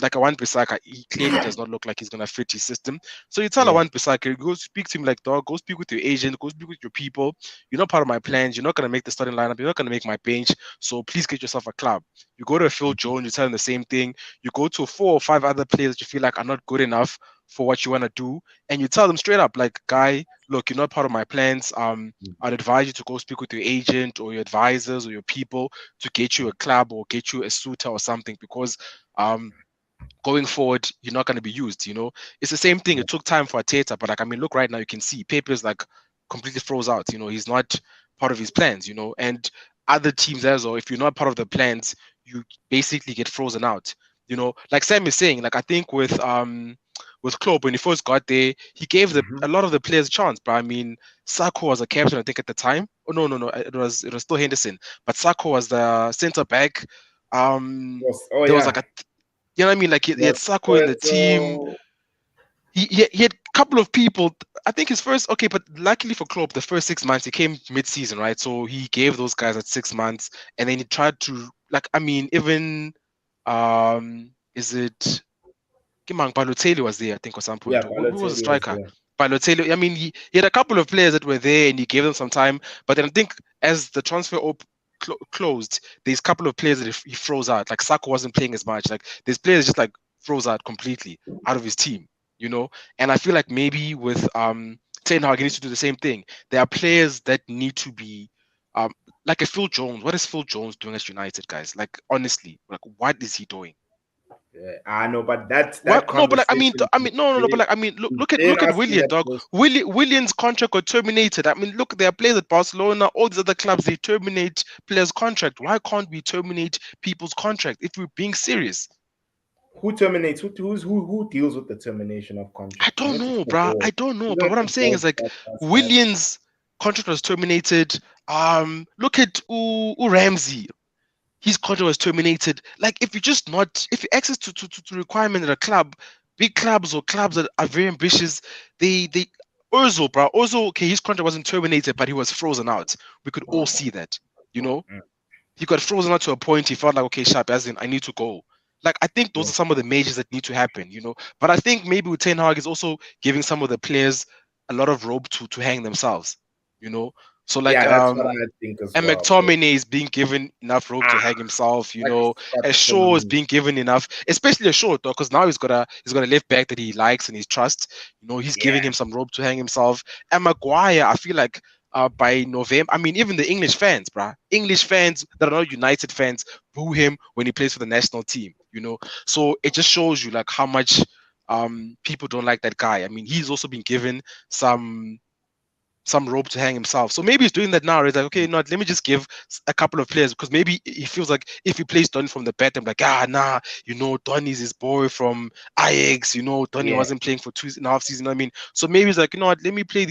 Speaker 2: Like a one Bissaka, he clearly does not look like he's gonna fit his system. So you tell a
Speaker 1: Yeah.
Speaker 2: one Bissaka, go speak to him like, dog, go speak with your agent, go speak with your people. You're not part of my plans. You're not gonna make the starting lineup. You're not gonna make my bench. So please get yourself a club. You go to a Phil Jones, you tell him the same thing. You go to 4 or 5 other players that you feel like are not good enough for what you want to do, and you tell them straight up, like, guy, look, you're not part of my plans. I'd advise you to go speak with your agent or your advisors or your people to get you a club or get you a suitor or something, because um going forward, you're not going to be used. It's the same thing. It took time for Ateta, but like, I mean, look, right now you can see Pepe's like completely froze out. He's not part of his plans. And other teams as well. If you're not part of the plans, you basically get frozen out. Like Sam is saying, like I think with Klopp, when he first got there, he gave
Speaker 1: Mm-hmm.
Speaker 2: a lot of the players a chance. But I mean, Sako was a captain, I think, at the time. Oh no, it was still Henderson, but Sako was the center back.
Speaker 1: Was, oh
Speaker 2: There was
Speaker 1: yeah.
Speaker 2: like you know what I mean? Like he had
Speaker 1: Was
Speaker 2: Sako in the team.
Speaker 1: Puerto.
Speaker 2: He had a couple of people. I think his first, okay, but luckily for Klopp, the first 6 months he came mid-season, right? So he gave those guys at 6 months, and then he tried to, like, I mean, even is it Kimang Balotelli was there, I think, at some
Speaker 1: Yeah,
Speaker 2: point. Who was the
Speaker 1: Balotelli was
Speaker 2: striker?
Speaker 1: there.
Speaker 2: Balotelli. I mean, he had a couple of players that were there, and he gave them some time. But then I think as the transfer closed, there's a couple of players that he froze out. Like Sako wasn't playing as much. Like there's players just like froze out completely out of his team. And I feel like maybe with Ten Hag, he needs to do the same thing. There are players that need to be um like a Phil Jones. What is Phil Jones doing at United, guys? Like honestly, like what is he doing?
Speaker 1: Yeah, I know, but that's
Speaker 2: What?
Speaker 1: that
Speaker 2: No, but like
Speaker 1: conversation.
Speaker 2: no, no, no. But like look,
Speaker 1: We've
Speaker 2: look at
Speaker 1: been
Speaker 2: look at
Speaker 1: asking
Speaker 2: Willian,
Speaker 1: that
Speaker 2: dog.
Speaker 1: question.
Speaker 2: Willian's contract got terminated. I mean, look, there are players at Barcelona, all these other clubs. They terminate players' contract. Why can't we terminate people's contract if we're being serious?
Speaker 1: Who terminates? Who deals with the termination of
Speaker 2: I
Speaker 1: contracts?
Speaker 2: don't
Speaker 1: Not
Speaker 2: know, bruh.
Speaker 1: football.
Speaker 2: I don't know.
Speaker 1: You
Speaker 2: But
Speaker 1: don't
Speaker 2: what I'm
Speaker 1: the
Speaker 2: saying is
Speaker 1: board
Speaker 2: like
Speaker 1: that does that.
Speaker 2: Willian's contract was terminated. Look at Ramsey. His contract was terminated. Like if you access to requirement at a club, big clubs or clubs that are very ambitious, they Ozil, bro. Ozil, okay, his contract wasn't terminated, but he was frozen out. We could all see that. You know,
Speaker 1: Mm,
Speaker 2: he got frozen out to a point he felt like, okay, sharp, as in I need to go. Like I think those
Speaker 1: yeah,
Speaker 2: are some of the measures that need to happen. But I think maybe with Ten Hag is also giving some of the players a lot of rope to hang themselves. You know, so like
Speaker 1: yeah, that's what I think as
Speaker 2: and
Speaker 1: well, bro.
Speaker 2: McTominay is being given enough rope to
Speaker 1: Ah,
Speaker 2: hang himself,
Speaker 1: like Scott
Speaker 2: as Shaw is
Speaker 1: McTominay.
Speaker 2: being given enough, especially a Shaw, though, because now he's got a left back that he likes and he trusts. He's
Speaker 1: Yeah,
Speaker 2: giving him some rope to hang himself. And Maguire, I feel like by November, I mean, even the English fans, bruh, English fans that are not United fans boo him when he plays for the national team. So it just shows you like how much people don't like that guy. I mean, he's also been given some rope to hang himself. So maybe he's doing that now. He's like, okay, no, let me just give a couple of players because maybe he feels like if he plays Donny from the bat, I'm like, nah, Donny's his boy from Ajax. Donny
Speaker 1: yeah,
Speaker 2: wasn't playing for 2.5 seasons. I mean, so maybe he's like, you know what, let me play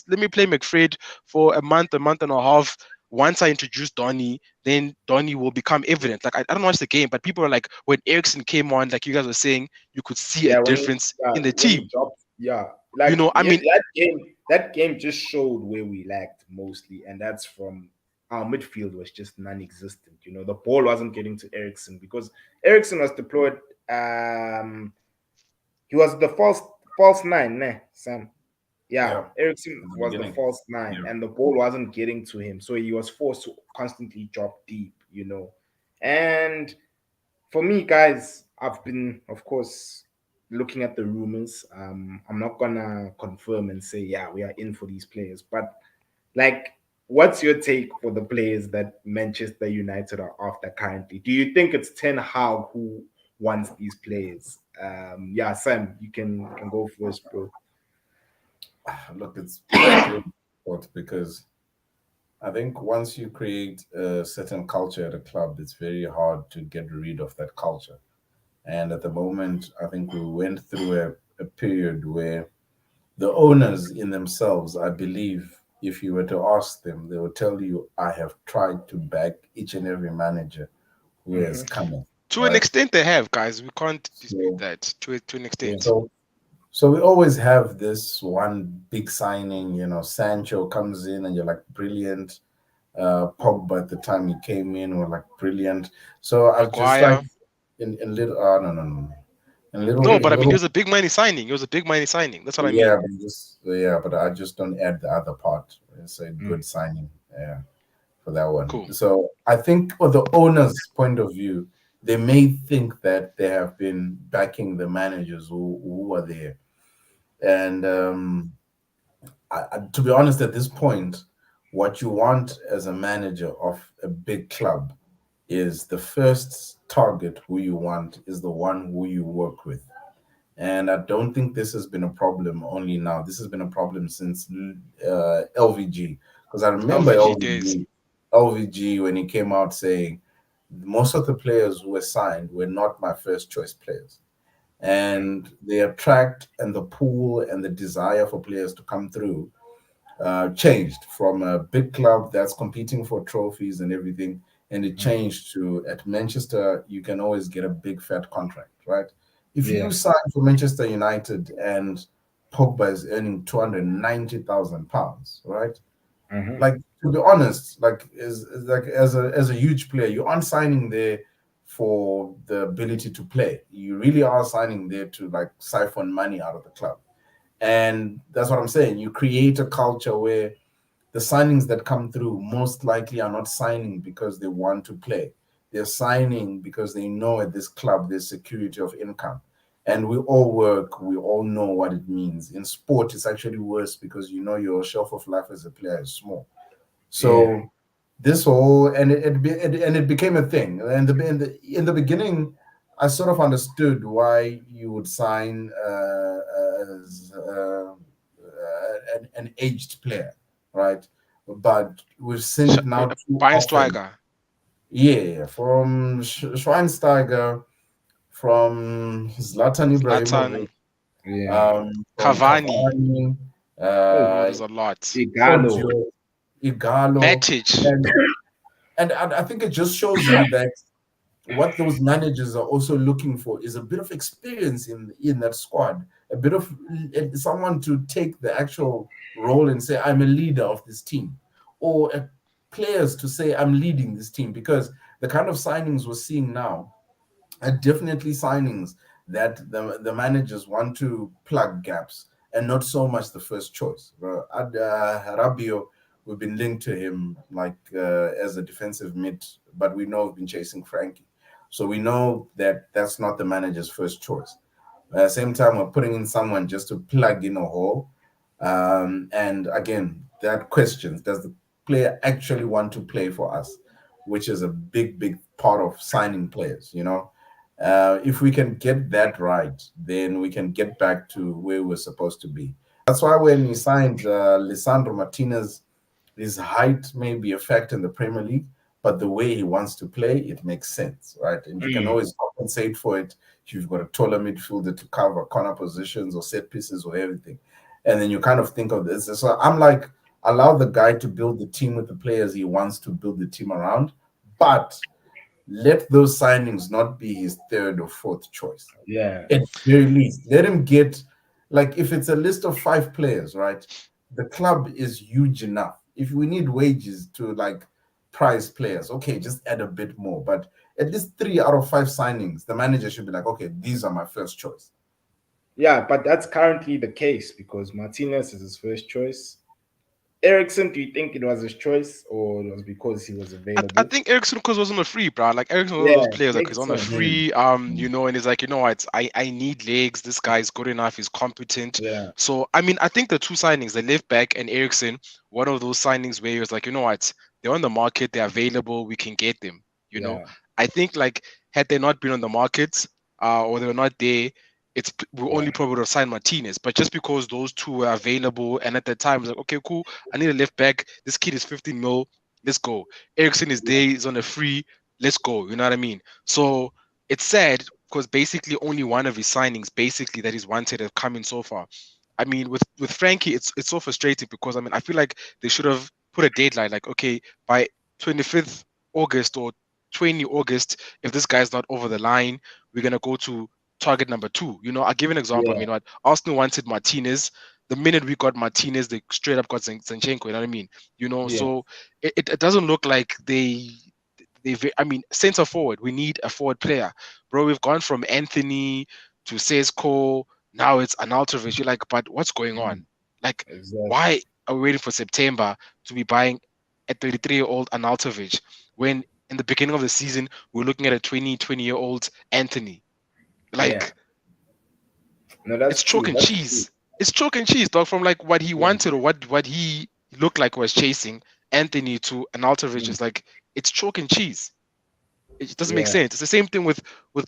Speaker 2: let me play McFred for a month and a half. Once I introduce Donny, then Donny will become evident. Like I don't watch the game, but people are like, when Ericsson came on, like you guys were saying, you could see a
Speaker 1: yeah.
Speaker 2: difference in the
Speaker 1: When he
Speaker 2: team.
Speaker 1: dropped, yeah, like
Speaker 2: I
Speaker 1: yeah,
Speaker 2: mean,
Speaker 1: that game just showed where we lacked mostly, and that's from our midfield was just non-existent. The ball wasn't getting to Ericsson because Ericsson was deployed. He was the false nine, ne, Sam. Yeah,
Speaker 3: Yeah,
Speaker 1: Ericsson
Speaker 3: in the
Speaker 1: was the
Speaker 3: beginning.
Speaker 1: false nine,
Speaker 3: Yeah.
Speaker 1: and the ball wasn't getting to him, so he was forced to constantly drop deep. And for me, guys, I've been, of course, looking at the rumors. I'm not gonna confirm and say, yeah, we are in for these players, but like, what's your take for the players that Manchester United are after currently? Do you think it's Ten Hag who wants these players? Yeah, Sam, you can go first, bro.
Speaker 3: Look, it's really difficult because I think once you create a certain culture at a club, it's very hard to get rid of that culture. And at the moment, I think we went through a period where the owners in themselves, I believe, if you were to ask them, they will tell you, I have tried to back each and every manager who has
Speaker 1: Hmm.
Speaker 3: come in,
Speaker 2: To an
Speaker 3: right?
Speaker 2: extent, they have, guys. We can't dispute
Speaker 3: So,
Speaker 2: that. To an
Speaker 3: yeah,
Speaker 2: extent.
Speaker 3: so we always have this one big signing, Sancho comes in and you're like, brilliant. Pogba at the time he came in were like brilliant. So I was just like,
Speaker 2: Maguire.
Speaker 3: in little, no, no, no, no.
Speaker 2: No, but
Speaker 3: In
Speaker 2: I mean, he
Speaker 3: little,
Speaker 2: was a big money signing. He was a big money signing. That's what I
Speaker 3: yeah,
Speaker 2: mean.
Speaker 3: but I just don't add the other part. It's a good signing, yeah, for that one.
Speaker 2: Cool.
Speaker 3: So I think, for the owner's point of view, they may think that they have been backing the managers who are there, and to be honest, at this point, what you want as a manager of a big club is the first target who you want is the one who you work with. And I don't think this has been a problem only now. This has been a problem since LVG. Because I remember
Speaker 2: LVG days.
Speaker 3: LVG when he came out saying most of the players who were signed were not my first choice players. And the attract and the pool and the desire for players to come through changed from a big club that's competing for trophies and everything, and it changed to, at Manchester you can always get a big fat contract, right? If you
Speaker 1: Yeah.
Speaker 3: sign for Manchester United and Pogba is earning £290,000, right?
Speaker 1: Hmm.
Speaker 3: Like, to be honest, like, like, as a huge player, you aren't signing there for the ability to play. You really are signing there to like siphon money out of the club. And that's what I'm saying. You create a culture where the signings that come through most likely are not signing because they want to play. They're signing because they know at this club there's security of income. And we all work, we all know what it means. In sport, it's actually worse because your shelf of life as a player is small.
Speaker 1: Yeah.
Speaker 3: So this whole and it became a thing. And in the beginning, I sort of understood why you would sign as an aged player, right? But we've seen
Speaker 2: Sh-
Speaker 3: it now too often.
Speaker 2: Schweinsteiger.
Speaker 3: Yeah, from Schweinsteiger, from Zlatan Ibrahimovic,
Speaker 2: Zlatan.
Speaker 1: Yeah.
Speaker 3: from
Speaker 2: Cavani.
Speaker 3: Cavani,
Speaker 1: Oh,
Speaker 2: Oh,
Speaker 3: uh,
Speaker 2: there's a lot.
Speaker 1: Igalo.
Speaker 3: Sergio, Igalo,
Speaker 2: Matic.
Speaker 3: and I think it just shows you that what those managers are also looking for is a bit of experience in that squad, a bit of someone to take the actual role and say, I'm a leader of this team, or players to say, I'm leading this team, because the kind of signings we're seeing now are definitely signings that the managers want to plug gaps and not so much the first choice. Rabio, we've been linked to him like as a defensive mid, but we know we've been chasing Frankie. So we know that that's not the manager's first choice. At the same time, we're putting in someone just to plug in a hole. And again, that questions, does the player actually want to play for us? Which is a big, big part of signing players. If we can get that right, then we can get back to where we're supposed to be. That's why when we signed Lisandro Martinez, his height may be a factor in the Premier League, but the way he wants to play, it makes sense, right? And you can
Speaker 1: Mm.
Speaker 3: always compensate for it if you've got a taller midfielder to cover corner positions or set pieces or everything. And then you kind of think of this. So I'm like, allow the guy to build the team with the players he wants to build the team around, but let those signings not be his third or fourth choice.
Speaker 1: Yeah.
Speaker 3: At very least, let him get, like, if it's a list of 5 players, right? The club is huge enough. If we need wages to like prize players, okay, just add a bit more. But at least 3 out of 5 signings, the manager should be like, okay, these are my first choice.
Speaker 1: Yeah, but that's currently the case because Martinez is his first choice. Ericsson, do you think it was his choice or it was because he was
Speaker 2: I
Speaker 1: available?
Speaker 2: think Ericsson because was on a free, bro. Like Ericsson was one of those
Speaker 1: Yeah,
Speaker 2: players like he's
Speaker 1: makes
Speaker 2: on a
Speaker 1: sense.
Speaker 3: Mm,
Speaker 2: free,
Speaker 3: mm,
Speaker 2: you know, and he's like, you know what, I need legs. This guy's good enough. He's competent.
Speaker 1: Yeah,
Speaker 2: So I mean, I think the two signings, the left back and Ericsson, one of those signings where he was like, you know what, they're on the market, they're available, we can get them. You know,
Speaker 1: yeah,
Speaker 2: I think like had they not been on the market, or they were not there, we
Speaker 1: yeah,
Speaker 2: only probably would have signed Martinez. But just because those two were available, and at the time, it was like, okay, cool, I need a left back. This kid is 15 mil. Let's go. Ericsson is there, he's on a free. Let's go. You know what I mean? So it's sad because basically only one of his signings, basically that he's wanted, have come in so far. I mean, with Frankie, it's so frustrating because I mean I feel like they should have put a deadline, like okay, by 25th August or 20 August, if this guy's not over the line, we're gonna go to target number two. You know, I'll give an example. I
Speaker 1: yeah,
Speaker 2: mean, what Arsenal wanted Martinez. The minute we got Martinez, they straight up got Zinchenko. You know what I mean? You know,
Speaker 1: yeah.
Speaker 2: so it doesn't look like I mean, center forward, we need a forward player. Bro, we've gone from Anthony to Sesko, now it's Arnautovic. You're like, but what's going on?
Speaker 3: mm.
Speaker 2: Like,
Speaker 1: Exactly.
Speaker 2: why are we waiting for September to be buying a 33-year-old Arnautovic when in the beginning of the season we're looking at a 20-year-old Anthony?
Speaker 1: Yeah.
Speaker 2: Like,
Speaker 1: No, that's
Speaker 2: it's chalk
Speaker 1: true.
Speaker 2: and
Speaker 1: That's true.
Speaker 2: cheese. It's chalk and cheese, dog, from like what he
Speaker 1: Yeah.
Speaker 2: wanted or what he looked like was chasing Anthony to Arnautovic
Speaker 1: Mm.
Speaker 2: is like it's chalk and cheese. It doesn't make
Speaker 1: Yeah.
Speaker 2: sense. It's the same thing with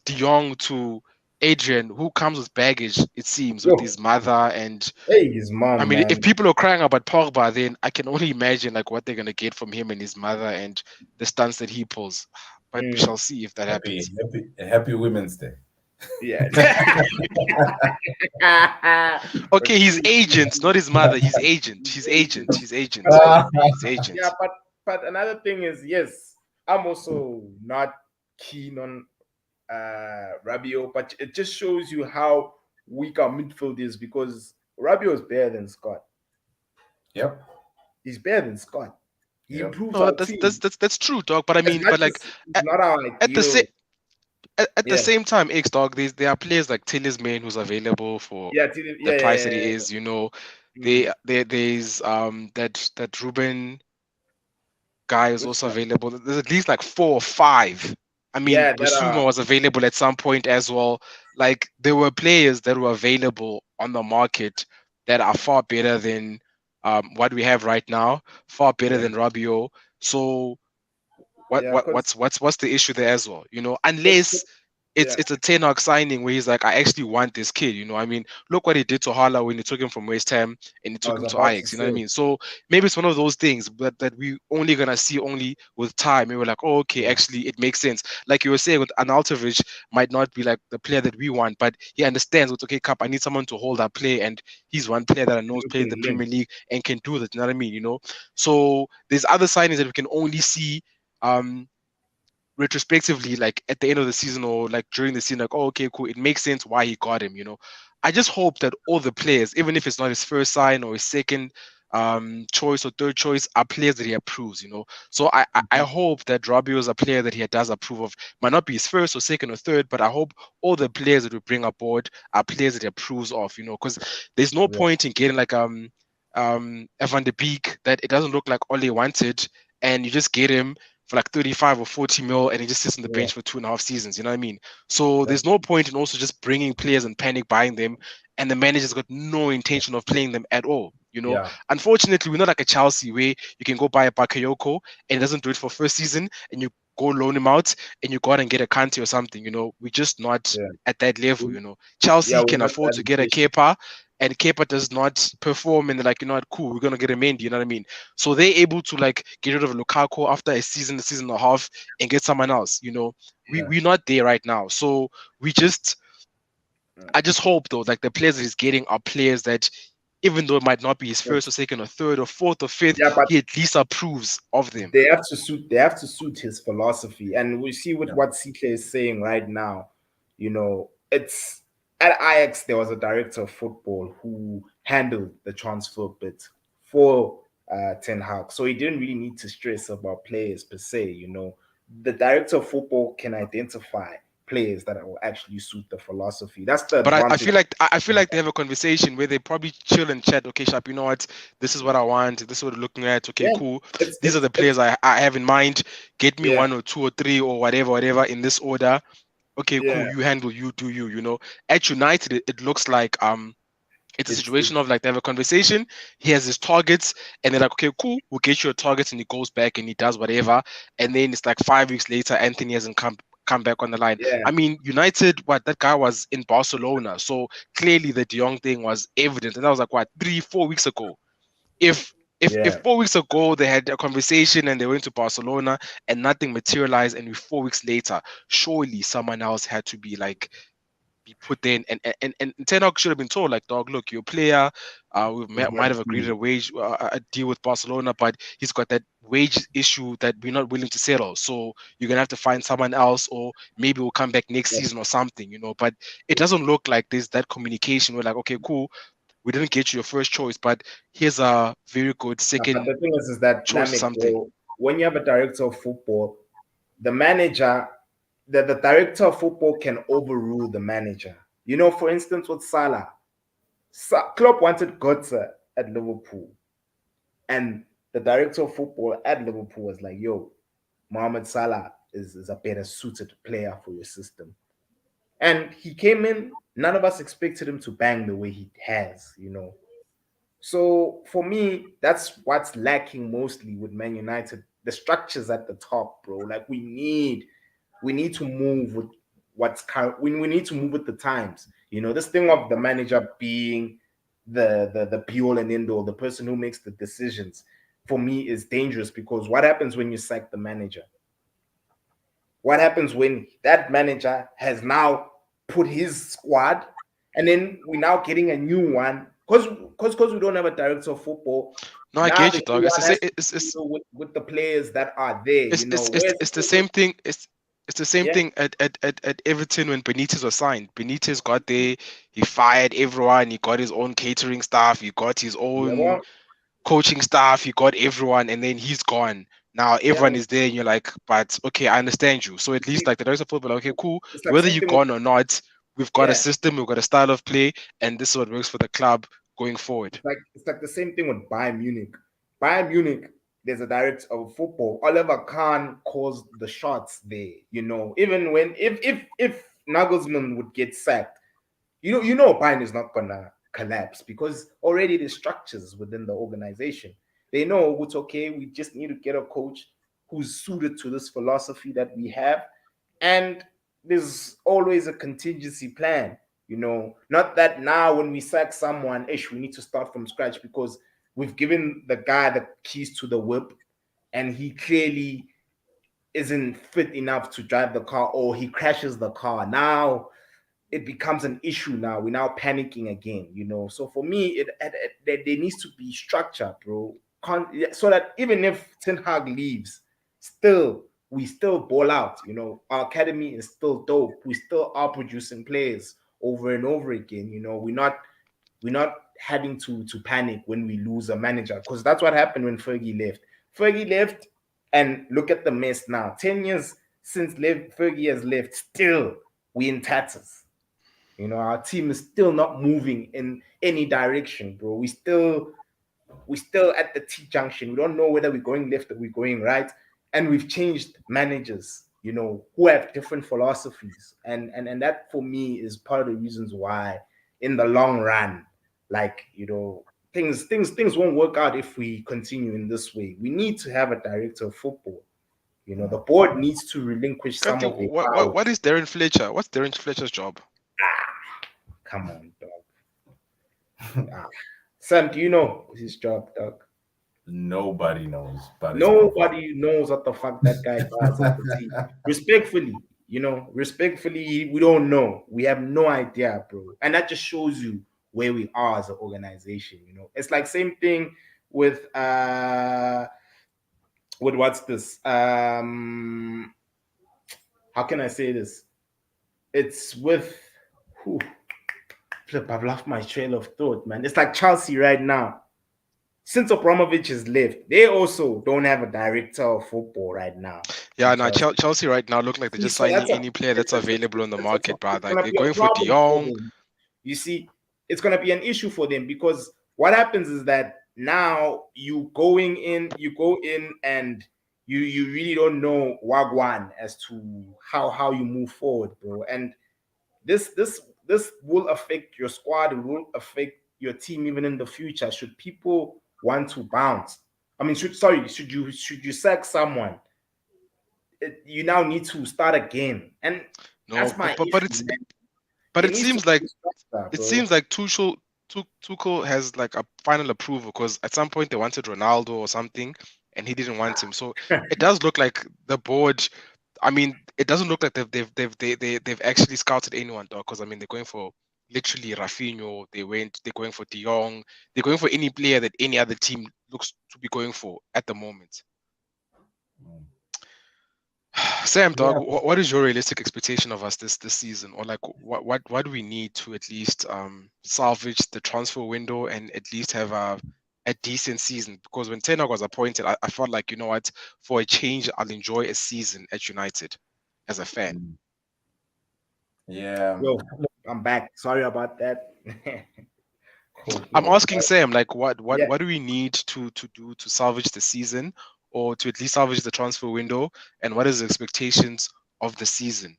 Speaker 2: De Jong to Adrian, who comes with baggage, it seems, with
Speaker 1: Yo,
Speaker 2: his mother. And
Speaker 1: hey, his
Speaker 2: I
Speaker 1: mom,
Speaker 2: mean, if
Speaker 1: man.
Speaker 2: people are crying about Pogba, then I can only imagine like what they're gonna get from him and his mother and the stunts that he pulls. But we
Speaker 1: Mm.
Speaker 2: shall see if that happens.
Speaker 3: Happy Women's Day.
Speaker 1: Yeah.
Speaker 2: Okay, his agent, not his mother. His agent. His agent. His agent.
Speaker 3: Ah,
Speaker 2: His
Speaker 1: Yeah,
Speaker 2: agent.
Speaker 1: but another thing is, yes, I'm also not keen on Rabiot, but it just shows you how weak our midfield is because Rabiot is better than Scott.
Speaker 3: yep,
Speaker 1: He's better than Scott. He
Speaker 3: yep.
Speaker 1: improves
Speaker 2: No,
Speaker 1: our
Speaker 2: that's
Speaker 1: team
Speaker 2: true, dog. But I
Speaker 1: as
Speaker 2: mean,
Speaker 1: much
Speaker 2: but like
Speaker 1: as he's
Speaker 2: at,
Speaker 1: not our
Speaker 2: at the same
Speaker 1: ideal.
Speaker 2: at the
Speaker 1: Yeah,
Speaker 2: same time, X dog, there are players like Tillisman who's available for
Speaker 1: yeah,
Speaker 2: the
Speaker 1: yeah,
Speaker 2: price
Speaker 1: yeah,
Speaker 2: that he
Speaker 1: yeah,
Speaker 2: is. You know,
Speaker 1: yeah. Mm.
Speaker 2: there's that Ruben guy is
Speaker 1: Which
Speaker 2: also
Speaker 1: one?
Speaker 2: available. There's at least like four or five. I mean,
Speaker 1: Yeah, that
Speaker 2: Basuma was available at some point as well. Like there were players that were available on the market that are far better than what we have right now, far better
Speaker 1: yeah,
Speaker 2: than Rabiot. So what
Speaker 1: yeah,
Speaker 2: what
Speaker 1: because
Speaker 2: what's the issue there as well? You know, unless
Speaker 1: yeah,
Speaker 2: it's a Ten Hag signing where he's like, I actually want this kid. You know, I mean, look what he did to Hala when he took him from West Ham and he
Speaker 1: I
Speaker 2: took
Speaker 1: was
Speaker 2: him to
Speaker 1: about to
Speaker 2: Ajax. You know what I
Speaker 1: say.
Speaker 2: mean? So maybe it's one of those things, but that we only gonna see only with time. And we're like, oh, okay,
Speaker 1: Yeah,
Speaker 2: actually, it makes sense. Like you were saying, with Arnautovic might not be like the player that we want, but he understands with okay, Cup, I need someone to hold that play, and he's one player that I know has
Speaker 1: you
Speaker 2: played in the
Speaker 1: can link.
Speaker 2: Premier League and can do that. You know what I mean? You know, so there's other signings that we can only see. Retrospectively, like at the end of the season or like during the season, like, oh, okay, cool, it makes sense why he got him, you know. I just hope that all the players, even if it's not his first sign or his second choice or third choice, are players that he approves, you know. So I
Speaker 1: Mhm.
Speaker 2: hope that Rabiot is a player that he does approve of. Might not be his first or second or third, but I hope all the players that we bring aboard are players that he approves of, you know, because there's no
Speaker 1: Yeah,
Speaker 2: point in getting like Evan de Beek that it doesn't look like Ole wanted, and you just get him for like 35 or 40 mil and he just sits on the
Speaker 1: yeah,
Speaker 2: bench for 2.5 seasons. You know what I mean? So
Speaker 1: that's
Speaker 2: there's no point in also just bringing players and panic buying them and the manager's got no intention of playing them at all. You know,
Speaker 1: yeah,
Speaker 2: unfortunately, we're not like a Chelsea where you can go buy a Bakayoko and it doesn't do it for first season and you go loan him out and you go out and get a Kante or something. You know, we're just not
Speaker 1: yeah,
Speaker 2: at that level.
Speaker 1: We-
Speaker 2: You know,
Speaker 1: yeah.
Speaker 2: Chelsea
Speaker 1: We're
Speaker 2: can
Speaker 1: not
Speaker 2: afford
Speaker 1: that
Speaker 2: to get a
Speaker 1: impatient.
Speaker 2: Kepa and Kepa does not perform and they're like, you know what, cool, we're gonna get a Mendy, you know what I mean? So they're able to like get rid of Lukaku after a season and a half, and get someone else. You know,
Speaker 1: Yeah,
Speaker 2: we're not there right now. So we just
Speaker 1: yeah.
Speaker 2: I just hope though, like the players that he's getting are players that even though it might not be his first or second or third or fourth or fifth,
Speaker 1: Yeah, but
Speaker 2: he at least approves of them.
Speaker 1: they have to suit his philosophy. And we see with
Speaker 3: Yeah.
Speaker 1: what CK is saying right now, it's at Ajax there was a director of football who handled the transfer bit for Ten Hag. So he didn't really need to stress about players per se. The director of football can identify players that will actually suit the philosophy. That's the
Speaker 2: But I
Speaker 1: advantage.
Speaker 2: feel like I feel like they have a conversation where they probably chill and chat. Okay, Sharp, you know what? This is what I want. This is what we're looking at. Okay,
Speaker 1: Yeah,
Speaker 2: cool.
Speaker 1: it's
Speaker 2: These are the
Speaker 1: it's
Speaker 2: players I have in mind. Get me
Speaker 1: yeah,
Speaker 2: one or two or three or whatever in this order. Okay, cool.
Speaker 1: yeah.
Speaker 2: You handle, you do you. You know, at United, it looks like it's a
Speaker 1: It's
Speaker 2: situation of like they have a conversation. He has his targets, and they're like, okay, cool, we'll get your targets, and he goes back and he does whatever. And then it's like 5 weeks later, Anthony hasn't come back on the line.
Speaker 1: yeah,
Speaker 2: I mean, United, what that guy was in Barcelona, so clearly the De Jong thing was evident, and that was like what 3-4 weeks ago. If if
Speaker 1: yeah.
Speaker 2: 4 weeks ago they had a conversation and they went to Barcelona and nothing materialized, and 4 weeks later, surely someone else had to be put in, and Ten Hag should have been told, like, dog, look, you're a player.
Speaker 1: We've got
Speaker 2: Might
Speaker 1: a
Speaker 2: have agreed
Speaker 1: deal.
Speaker 2: a wage a deal with Barcelona, but he's got that wage issue that we're not willing to settle. So you're gonna have to find someone else, or maybe we'll come back next
Speaker 1: Yeah.
Speaker 2: season or something, you know. But it doesn't look like there's that communication. We're like, okay, cool, we didn't get you your first choice, but here's a very good
Speaker 1: But
Speaker 2: second
Speaker 1: the thing is that
Speaker 2: choice or
Speaker 1: Namek,
Speaker 2: something.
Speaker 1: bro, when you have a director of football, the manager, the director of football can overrule the manager. You know, for instance, with Salah, Klopp wanted Götze at Liverpool, and the director of football at Liverpool was like, "Yo, Mohamed Salah is a better suited player for your system." And he came in. None of us expected him to bang the way he has, you know. So for me, that's what's lacking mostly with Man United. The structures at the top, bro. Like we need to move with what's current. We need to move with the times. You know, this thing of the manager being the be all and end all, the person who makes the decisions, for me is dangerous because what happens when you sack the manager? What happens when that manager has now put his squad, and then we're now getting a new one because we don't have a director of football.
Speaker 2: No, I
Speaker 1: Now
Speaker 2: get
Speaker 1: the
Speaker 2: you,
Speaker 1: new
Speaker 2: dog. It's the
Speaker 1: one
Speaker 2: same.
Speaker 1: has to
Speaker 2: It's
Speaker 1: deal with the players that are there.
Speaker 2: it's
Speaker 1: You know,
Speaker 2: it's it's,
Speaker 1: where's
Speaker 2: it's the same thing. It's the same
Speaker 1: yeah,
Speaker 2: thing at Everton when Benitez was signed. Benitez got there, he fired everyone, he got his own catering staff, he got his
Speaker 1: yeah,
Speaker 2: own
Speaker 1: well,
Speaker 2: coaching staff, he got everyone, and then he's gone. Now
Speaker 1: yeah.
Speaker 2: everyone is there, and you're like, but okay, I understand you. So at least
Speaker 1: See,
Speaker 2: like the rest of football, okay, cool.
Speaker 1: it's like
Speaker 2: Whether
Speaker 1: same
Speaker 2: you're
Speaker 1: thing with
Speaker 2: gone or not, we've got a
Speaker 1: yeah.
Speaker 2: system, we've got a style of play, and this is what works for the club going forward.
Speaker 1: It's like the same thing with Bayern Munich. Bayern Munich, there's a director of football. Oliver Kahn calls the shots there. You know, even when if Nagelsmann would get sacked, you know Bayern is not gonna collapse because already the structures within the organization. They know it's okay. We just need to get a coach who's suited to this philosophy that we have, and there's always a contingency plan. You know, not that now when we sack someone, ish, we need to start from scratch because we've given the guy the keys to the whip, and he clearly isn't fit enough to drive the car, or he crashes the car. Now it becomes an issue. Now we're now panicking again, you know. So for me, there needs to be structure, bro. So that even if Ten Hag leaves, still we still ball out. You know, our academy is still dope. We still are producing players over and over again. You know, we're not having to panic when we lose a manager because that's what happened when Fergie left. Fergie left, and look at the mess now. 10 years since Fergie has left, still we in tatters. You know, our team is still not moving in any direction, bro. We still at the T junction. We don't know whether we're going left or we're going right. And we've changed managers, you know, who have different philosophies. And that for me is part of the reasons why in the long run, like, you know, things won't work out if we continue in this way. We need to have a director of football. You know, the board needs to relinquish some
Speaker 2: Kanti,
Speaker 1: of their
Speaker 2: what
Speaker 1: powers.
Speaker 2: is Darren Fletcher? What's Darren Fletcher's job?
Speaker 1: Ah, come on, dog. Ah. Sam, do you know his job, dog?
Speaker 3: Nobody knows but his profile.
Speaker 1: Nobody knows what the fuck that guy does at the team. Respectfully, you know, respectfully, we don't know. We have no idea, bro. And that just shows you where we are as an organization. You know, it's like same thing with what's this? How can I say this? It's with who? Flip, I've lost my trail of thought, man. It's like Chelsea right now. Since Abramovich has left, they also don't have a director of football right now.
Speaker 2: Yeah,
Speaker 1: in
Speaker 2: now
Speaker 1: Chelsea.
Speaker 2: Chelsea right now look like they're
Speaker 1: See,
Speaker 2: just
Speaker 1: so
Speaker 2: signing any player that's available on the market, bro.
Speaker 1: it's
Speaker 2: Like
Speaker 1: gonna
Speaker 2: they're
Speaker 1: be a
Speaker 2: going for De
Speaker 1: problem for
Speaker 2: Jong.
Speaker 1: them. You see, it's gonna be an issue for them because what happens is that now you go in and you really don't know wagwan as to how you move forward, bro. And this will affect your squad. It will affect your team even in the future. Should people want to bounce? I mean, should you sack someone? You now need to start again, and
Speaker 2: No,
Speaker 1: that's my
Speaker 2: but
Speaker 1: issue,
Speaker 2: it's
Speaker 1: man.
Speaker 2: but
Speaker 1: There
Speaker 2: it
Speaker 1: needs to
Speaker 2: seems
Speaker 1: be
Speaker 2: like
Speaker 1: a structure,
Speaker 2: it
Speaker 1: bro.
Speaker 2: seems like Tuchel has like a final approval because at some point they wanted Ronaldo or something and he didn't want him. So it does look like the board. I mean, it doesn't look like they've actually scouted anyone, though. Because I mean, they're going for literally Rafinha. They're going for De Jong. They're going for any player that any other team looks to be going for at the moment.
Speaker 3: Mm.
Speaker 2: Sam, dog,
Speaker 3: Yeah.
Speaker 2: what is your realistic expectation of us this season, or like what do we need to at least salvage the transfer window and at least have a decent season? Because when Ten Hag was appointed, I felt like, you know what, for a change, I'll enjoy a season at United as a fan.
Speaker 3: Mm. Yeah.
Speaker 1: Yo, I'm back. Sorry about that.
Speaker 3: Cool.
Speaker 2: I'm
Speaker 3: Cool.
Speaker 2: asking Sam, like, what what
Speaker 1: Yeah,
Speaker 2: what do we need to do to salvage the season, or to at least salvage the transfer window, and what is the expectations of the season?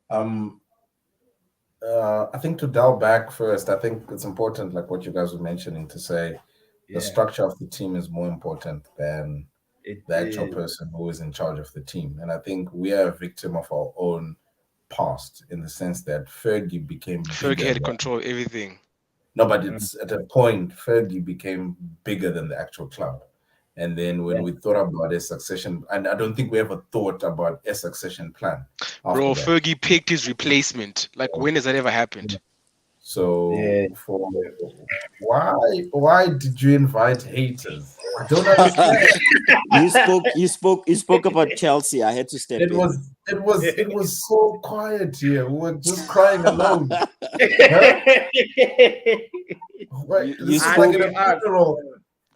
Speaker 3: Um, I think to dial back first, I think it's important, like what you guys were mentioning, to say the
Speaker 1: yeah,
Speaker 3: structure of the team is more important than
Speaker 1: it
Speaker 3: the actual
Speaker 1: is.
Speaker 3: person who is in charge of the team. And I think we are a victim of our own past in the sense that Fergie became
Speaker 2: Fergie
Speaker 3: bigger
Speaker 2: had
Speaker 3: than,
Speaker 2: control of everything.
Speaker 3: no, but
Speaker 1: Mm,
Speaker 3: it's at a point, Fergie became bigger than the actual club. And then when
Speaker 1: yeah.
Speaker 3: we thought about a succession, and I don't think we ever thought about a succession plan after
Speaker 2: Bro,
Speaker 3: that.
Speaker 2: Fergie picked his replacement. Like, when has that ever happened?
Speaker 1: Yeah.
Speaker 3: So for why did you invite haters? I don't understand.
Speaker 4: you spoke about Chelsea. I had to step
Speaker 3: It
Speaker 4: in.
Speaker 3: was it was so quiet here. We were just crying alone. Huh? What?
Speaker 4: You
Speaker 3: This is
Speaker 1: I
Speaker 3: like
Speaker 4: spoke.
Speaker 3: at
Speaker 1: we
Speaker 3: a
Speaker 1: are.
Speaker 3: funeral.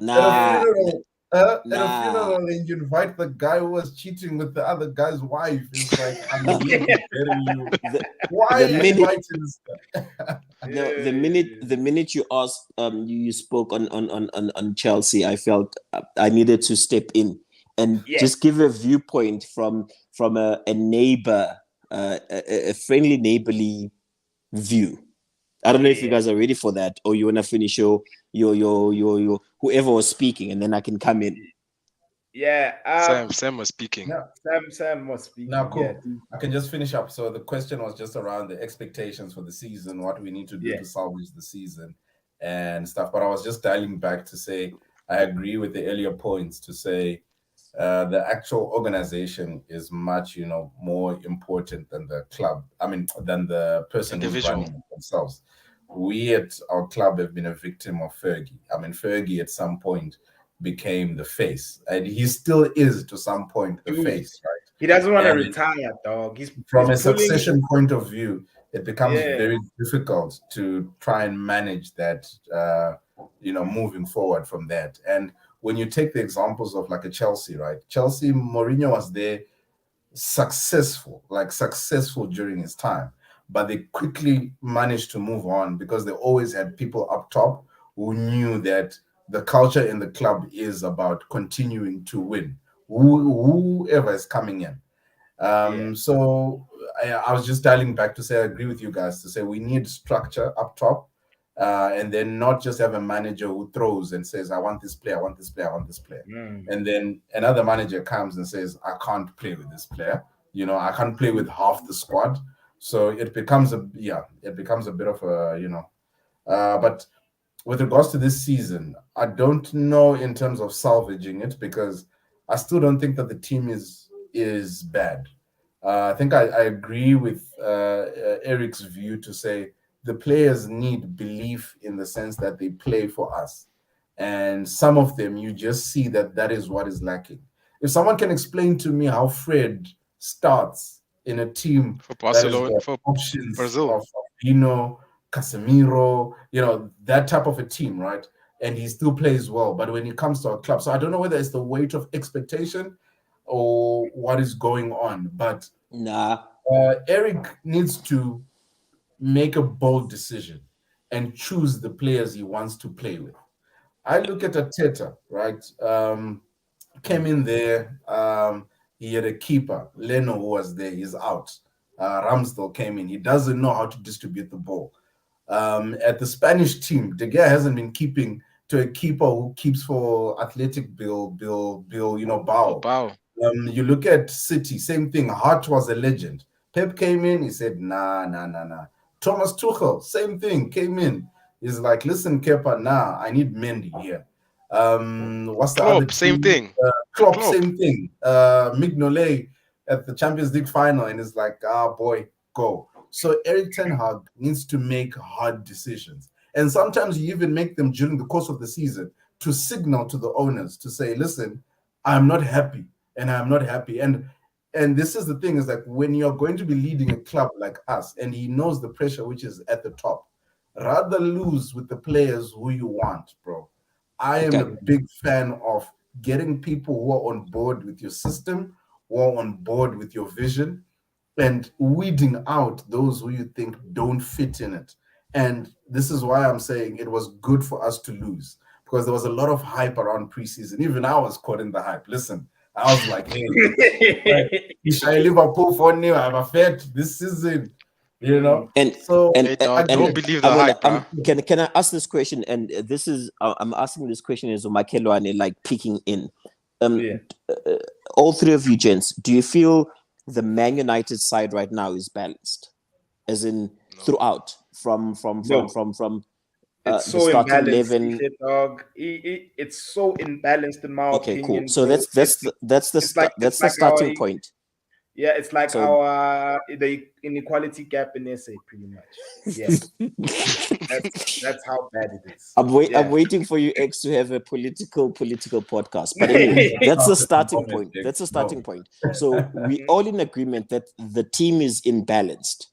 Speaker 3: At a
Speaker 4: Nah,
Speaker 3: funeral. At a
Speaker 4: nah.
Speaker 3: funeral, and you invite the guy who was cheating with the other guy's wife. It's like, I'm here to bury you.
Speaker 4: the
Speaker 3: Why
Speaker 4: the
Speaker 3: are you
Speaker 4: minute
Speaker 3: inviting this guy?
Speaker 4: the minute you asked, you spoke on Chelsea, I felt I needed to step in and
Speaker 1: Yeah,
Speaker 4: just give a viewpoint from a neighbor, a friendly neighborly view. I don't know if you
Speaker 1: yeah,
Speaker 4: guys are ready for that, or you wanna finish your whoever was speaking, and then I can come in.
Speaker 1: yeah.
Speaker 2: Sam was speaking.
Speaker 3: Yeah.
Speaker 1: Sam was
Speaker 3: Now,
Speaker 1: speaking. Yeah,
Speaker 3: cool. I can just finish up. So the question was just around the expectations for the season, what we need to do
Speaker 1: yeah,
Speaker 3: to salvage the season and stuff. But I was just dialing back to say I agree with the earlier points to say the actual organization is much, more important than the club. I mean, than the person who's
Speaker 2: Individual.
Speaker 3: running it themselves. We at our club have been a victim of Fergie. I mean, Fergie at some point became the face, and he still is to some point the
Speaker 1: dude.
Speaker 3: face, right?
Speaker 1: He doesn't want to
Speaker 3: And
Speaker 1: retire, dog. He's
Speaker 3: from a
Speaker 1: pulling.
Speaker 3: succession point of view, it becomes
Speaker 1: Yeah,
Speaker 3: very difficult to try and manage that, moving forward from that. And when you take the examples of like a Chelsea, right? Chelsea, Mourinho was there successful during his time, but they quickly managed to move on because they always had people up top who knew that the culture in the club is about continuing to win, whoever is coming in.
Speaker 1: yeah,
Speaker 3: So I was just dialing back to say I agree with you guys to say we need structure up top, and then not just have a manager who throws and says I want this player, I want this player, I want this player,
Speaker 1: mm,
Speaker 3: and then another manager comes and says I can't play with this player. I can't play with half the squad. So it becomes a bit of a but with regards to this season, I don't know in terms of salvaging it because I still don't think that the team is bad. I think I agree with Eric's view to say the players need belief in the sense that they play for us, and some of them you just see that that is what is lacking. If someone can explain to me how Fred starts in a team
Speaker 2: For
Speaker 3: that has
Speaker 2: Barcelona,
Speaker 3: got
Speaker 2: for
Speaker 3: options
Speaker 2: Brazil.
Speaker 3: of Fabinho, Casemiro, that type of a team, right? And he still plays well. But when it comes to our club, so I don't know whether it's the weight of expectation or what is going on, but
Speaker 4: Nah.
Speaker 3: Eric needs to make a bold decision and choose the players he wants to play with. I look at Ateta, right? Came in there. He had a keeper. Leno, who was there, he's out. Ramsdale came in. He doesn't know how to distribute the ball. At the Spanish team, De Gea hasn't been keeping to a keeper who keeps for Athletic Bill,
Speaker 2: Oh,
Speaker 3: Bao.
Speaker 2: wow.
Speaker 3: You look at City, same thing. Hart was a legend. Pep came in, he said, nah. Thomas Tuchel, same thing, came in. He's like, listen, Kepa, nah, I need Mendy here. What's the other
Speaker 2: Klopp, same
Speaker 3: team?
Speaker 2: thing.
Speaker 3: Klopp,
Speaker 2: Klopp.
Speaker 3: same thing. Mignolet at the Champions League final, and it's like, boy, go. So Eric Ten Hag needs to make hard decisions. And sometimes you even make them during the course of the season to signal to the owners to say, listen, I'm not happy and I'm not happy. And this is the thing, is like when you're going to be leading a club like us and he knows the pressure which is at the top, rather lose with the players who you want, bro. I am
Speaker 4: Okay.
Speaker 3: a big fan of getting people who are on board with your system, who are on board with your vision, and weeding out those who you think don't fit in it. And this is why I'm saying it was good for us to lose, because there was a lot of hype around preseason. Even I was caught in the hype. Listen, I was like, hey, I Liverpool for new. I'm a fet this season, you know.
Speaker 4: And
Speaker 3: So
Speaker 4: and
Speaker 2: Hey,
Speaker 4: and,
Speaker 2: dog,
Speaker 4: and
Speaker 2: don't
Speaker 3: again,
Speaker 2: believe
Speaker 4: I
Speaker 2: the
Speaker 4: wanna
Speaker 2: hype, bro.
Speaker 4: can I ask this question? And this is I'm asking this question as Makelo and like peeking in.
Speaker 1: Yeah.
Speaker 4: All three of you gents, do you feel the Man United side right now is balanced, as in
Speaker 2: No.
Speaker 4: throughout from
Speaker 1: No. It's
Speaker 4: the
Speaker 1: so
Speaker 4: starting
Speaker 1: imbalanced,
Speaker 4: 11?
Speaker 1: dog. It's so imbalanced in my
Speaker 4: Okay, cool.
Speaker 1: opinion,
Speaker 4: So
Speaker 1: bro.
Speaker 4: that's
Speaker 1: It's
Speaker 4: the
Speaker 1: like our
Speaker 4: starting point.
Speaker 1: it's like
Speaker 4: So
Speaker 1: our the inequality gap in SA, pretty much. Yeah, that's how bad it is.
Speaker 4: I'm
Speaker 1: Yeah.
Speaker 4: waiting for you X to have a political podcast. But anyway, that's the starting point. That's the starting point. So we all in agreement that the team is imbalanced.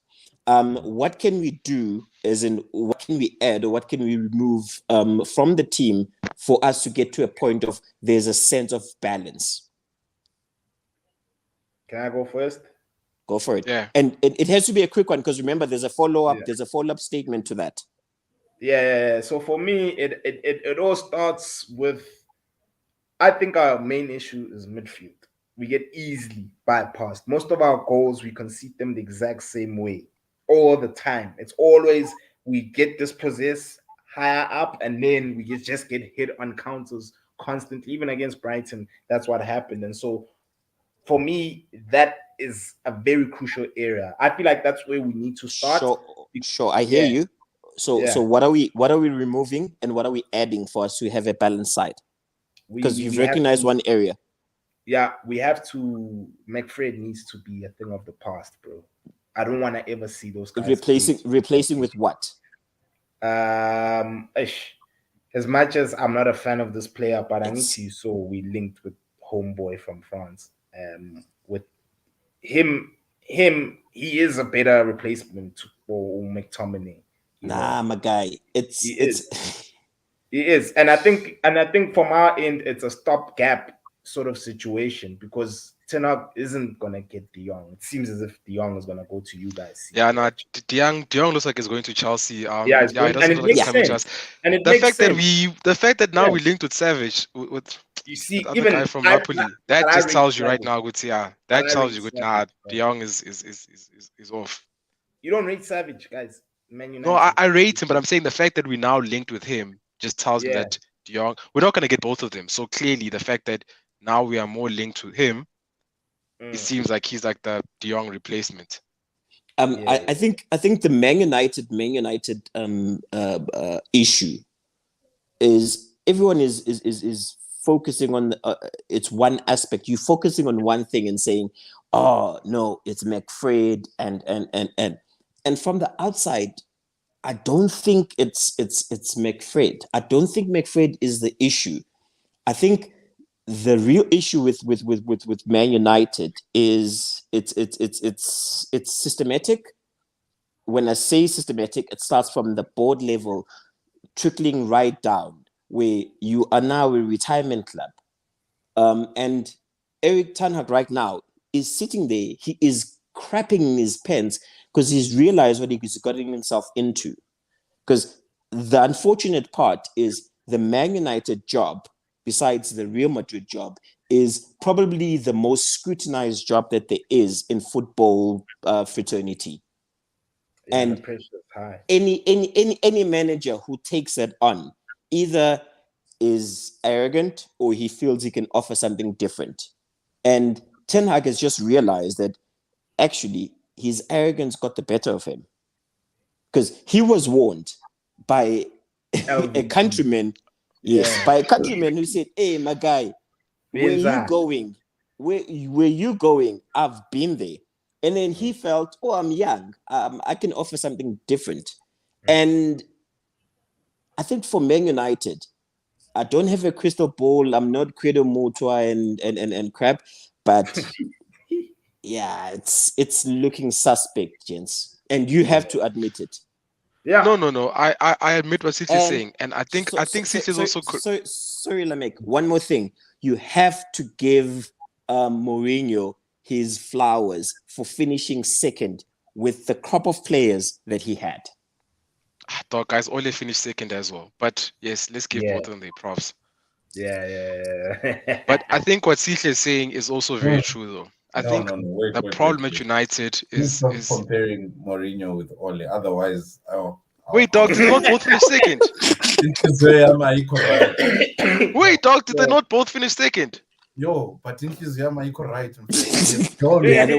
Speaker 4: What can we do, as in what can we add or what can we remove from the team for us to get to a point of there's a sense of balance?
Speaker 1: Can I go first?
Speaker 4: Go for it.
Speaker 2: Yeah.
Speaker 4: And it has to be a quick one, because remember there's a follow-up,
Speaker 1: Yeah.
Speaker 4: there's a follow-up statement to that.
Speaker 1: Yeah. So for me, it all starts with, I think our main issue is midfield. We get easily bypassed. Most of our goals, we concede them the exact same way all the time. It's always we get dispossessed higher up, and then we just get hit on counters constantly. Even against Brighton, that's what happened. And so for me, that is a very crucial area. I feel like that's where we need to start.
Speaker 4: Sure, I hear
Speaker 1: Yeah,
Speaker 4: you. So
Speaker 1: yeah.
Speaker 4: what are we removing and what are we adding for us to have a balanced side? Because you've
Speaker 1: We have
Speaker 4: recognized
Speaker 1: to,
Speaker 4: one area.
Speaker 1: yeah, we have to. McFred needs to be a thing of the past, bro. I don't want to ever see those guys
Speaker 4: Replacing with what?
Speaker 1: As much as I'm not a fan of this player, but I need to. So we linked with homeboy from France. With him, he is a better replacement for McTominay.
Speaker 4: Nah, my guy.
Speaker 1: He is, and I think from our end, it's a stopgap sort of situation, because Ten Hag isn't gonna get De Jong. It seems as if De Jong is gonna go to you guys.
Speaker 2: Yeah, no, De Jong looks like he's going to Chelsea.
Speaker 1: Yeah,
Speaker 2: It doesn't
Speaker 1: and
Speaker 2: look
Speaker 1: it
Speaker 2: like he's
Speaker 1: makes
Speaker 2: coming to
Speaker 1: sense.
Speaker 2: us.
Speaker 1: And it
Speaker 2: The
Speaker 1: makes
Speaker 2: fact that
Speaker 1: sense.
Speaker 2: now
Speaker 1: Yeah.
Speaker 2: we linked with Savage with
Speaker 1: You see,
Speaker 2: the other
Speaker 1: even
Speaker 2: guy from
Speaker 1: I
Speaker 2: Napoli, that
Speaker 1: I
Speaker 2: just
Speaker 1: rate
Speaker 2: tells you right
Speaker 1: Savage.
Speaker 2: now, good, yeah,
Speaker 1: But
Speaker 2: that
Speaker 1: I
Speaker 2: tells
Speaker 1: rate
Speaker 2: you, good,
Speaker 1: Savage,
Speaker 2: nah,
Speaker 1: bro.
Speaker 2: De Jong is off.
Speaker 1: You don't rate Savage, guys. Man
Speaker 2: No,
Speaker 1: United.
Speaker 2: I rate him, but I'm saying the fact that we now linked with him just tells me
Speaker 1: Yeah.
Speaker 2: that De Jong, we're not going to get both of them. So clearly, the fact that now we are more linked to him, it seems like he's like the De Jong replacement.
Speaker 4: I think the Man United issue is everyone is focusing on it's one aspect. You're focusing on one thing and saying, "Oh no, it's McFred," and from the outside, I don't think it's McFred. I don't think McFred is the issue. I think the real issue with Man United is it's systematic. When I say systematic, it starts from the board level, trickling right down, where you are now a retirement club, and Eric Ten Hag right now is sitting there. He is crapping in his pants because he's realized what he's gotten himself into. Because the unfortunate part is the Man United job, besides the Real Madrid job, is probably the most scrutinized job that there is in football fraternity.
Speaker 1: Yeah,
Speaker 4: And
Speaker 1: the pressure is high.
Speaker 4: any manager who takes that on either is arrogant or he feels he can offer something different. And Ten Hag has just realized that actually his arrogance got the better of him, because he was warned by a
Speaker 1: LVP.
Speaker 4: countryman, yes,
Speaker 1: Yeah.
Speaker 4: by a countryman who said, "Hey, my guy, where you
Speaker 1: Benza.
Speaker 4: going? Where you going? I've been there." And then he felt, "Oh, I'm young. I can offer something different." And I think for Man United, I don't have a crystal ball. I'm not Credo Mutua and crap, but yeah, it's looking suspect, gents, and you have to admit it.
Speaker 1: Yeah.
Speaker 2: No. I admit what City is
Speaker 4: And
Speaker 2: saying, and I think City is also.
Speaker 4: sorry, Lamek. One more thing. You have to give Mourinho his flowers for finishing second with the crop of players that he had.
Speaker 2: Dog guys only finished second as well, but yes, let's give
Speaker 1: Yeah.
Speaker 2: both of them their props.
Speaker 1: Yeah.
Speaker 2: But I think what City is saying is also very true, though. I
Speaker 3: No,
Speaker 2: think
Speaker 3: no, no. Wait,
Speaker 2: the
Speaker 3: wait, wait,
Speaker 2: problem at
Speaker 3: wait.
Speaker 2: United
Speaker 3: Please
Speaker 2: is
Speaker 3: stop
Speaker 2: is
Speaker 3: comparing Mourinho with Ole. Otherwise,
Speaker 2: wait, dog, did they not both finish second?
Speaker 3: This is where I'm right.
Speaker 2: Wait, dog, did they not both finish second?
Speaker 3: Yo, but in his yama, right.
Speaker 4: Yeah, the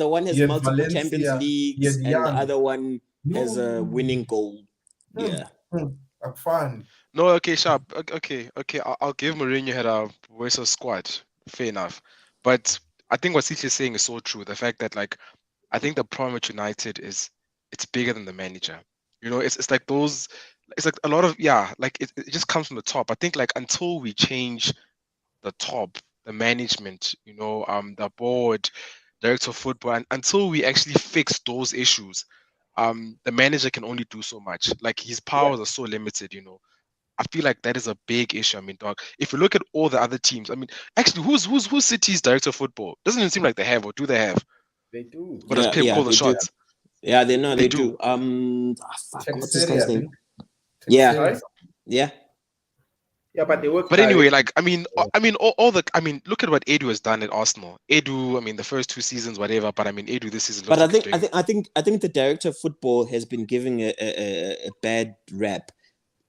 Speaker 4: one has
Speaker 3: He had
Speaker 4: multiple Champions
Speaker 3: Valencia, he
Speaker 4: Leagues,
Speaker 3: had
Speaker 4: and the
Speaker 3: Young.
Speaker 4: other one has a winning goal. Yeah.
Speaker 3: Fun.
Speaker 2: No, okay, sharp. Okay. I'll give Mourinho had a worse squad. Fair enough. But I think what City is saying is so true. The fact that, like, I think the problem with United is it's bigger than the manager. You know, it's like those. It's like a lot of like it just comes from the top. I think like until we change the top, the management, the board, director of football, and until we actually fix those issues, the manager can only do so much. Like his powers are so limited. I feel like that is a big issue. I mean, dog, if you look at all the other teams, I mean, actually, who's City's director of football? Doesn't even seem like they have, or do they have?
Speaker 1: They do.
Speaker 2: Or does Pep call the
Speaker 4: they do.
Speaker 2: shots?
Speaker 4: Yeah, they
Speaker 2: They
Speaker 4: do.
Speaker 2: do.
Speaker 4: What's this guy's name?
Speaker 1: Sorry?
Speaker 4: Yeah.
Speaker 1: Yeah, but they work.
Speaker 2: But anyway, like I mean, look at what Edu has done at Arsenal. Edu, I mean, the first 2 seasons, whatever. But I mean, Edu this season.
Speaker 4: But I think the director of football has been giving a bad rap.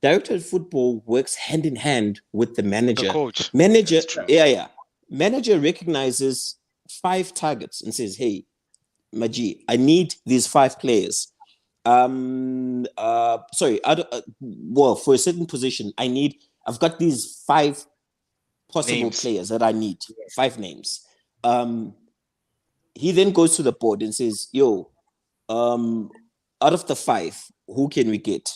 Speaker 4: Director of football works hand in hand with the manager.
Speaker 2: The coach.
Speaker 4: Manager, Manager recognizes 5 targets and says, "Hey, Maji, I need these 5 players. Well, for a certain position, I've got these 5 possible
Speaker 2: Names.
Speaker 4: players that I need. 5 names. He then goes to the board and says, "Yo, out of the 5, who can we get?"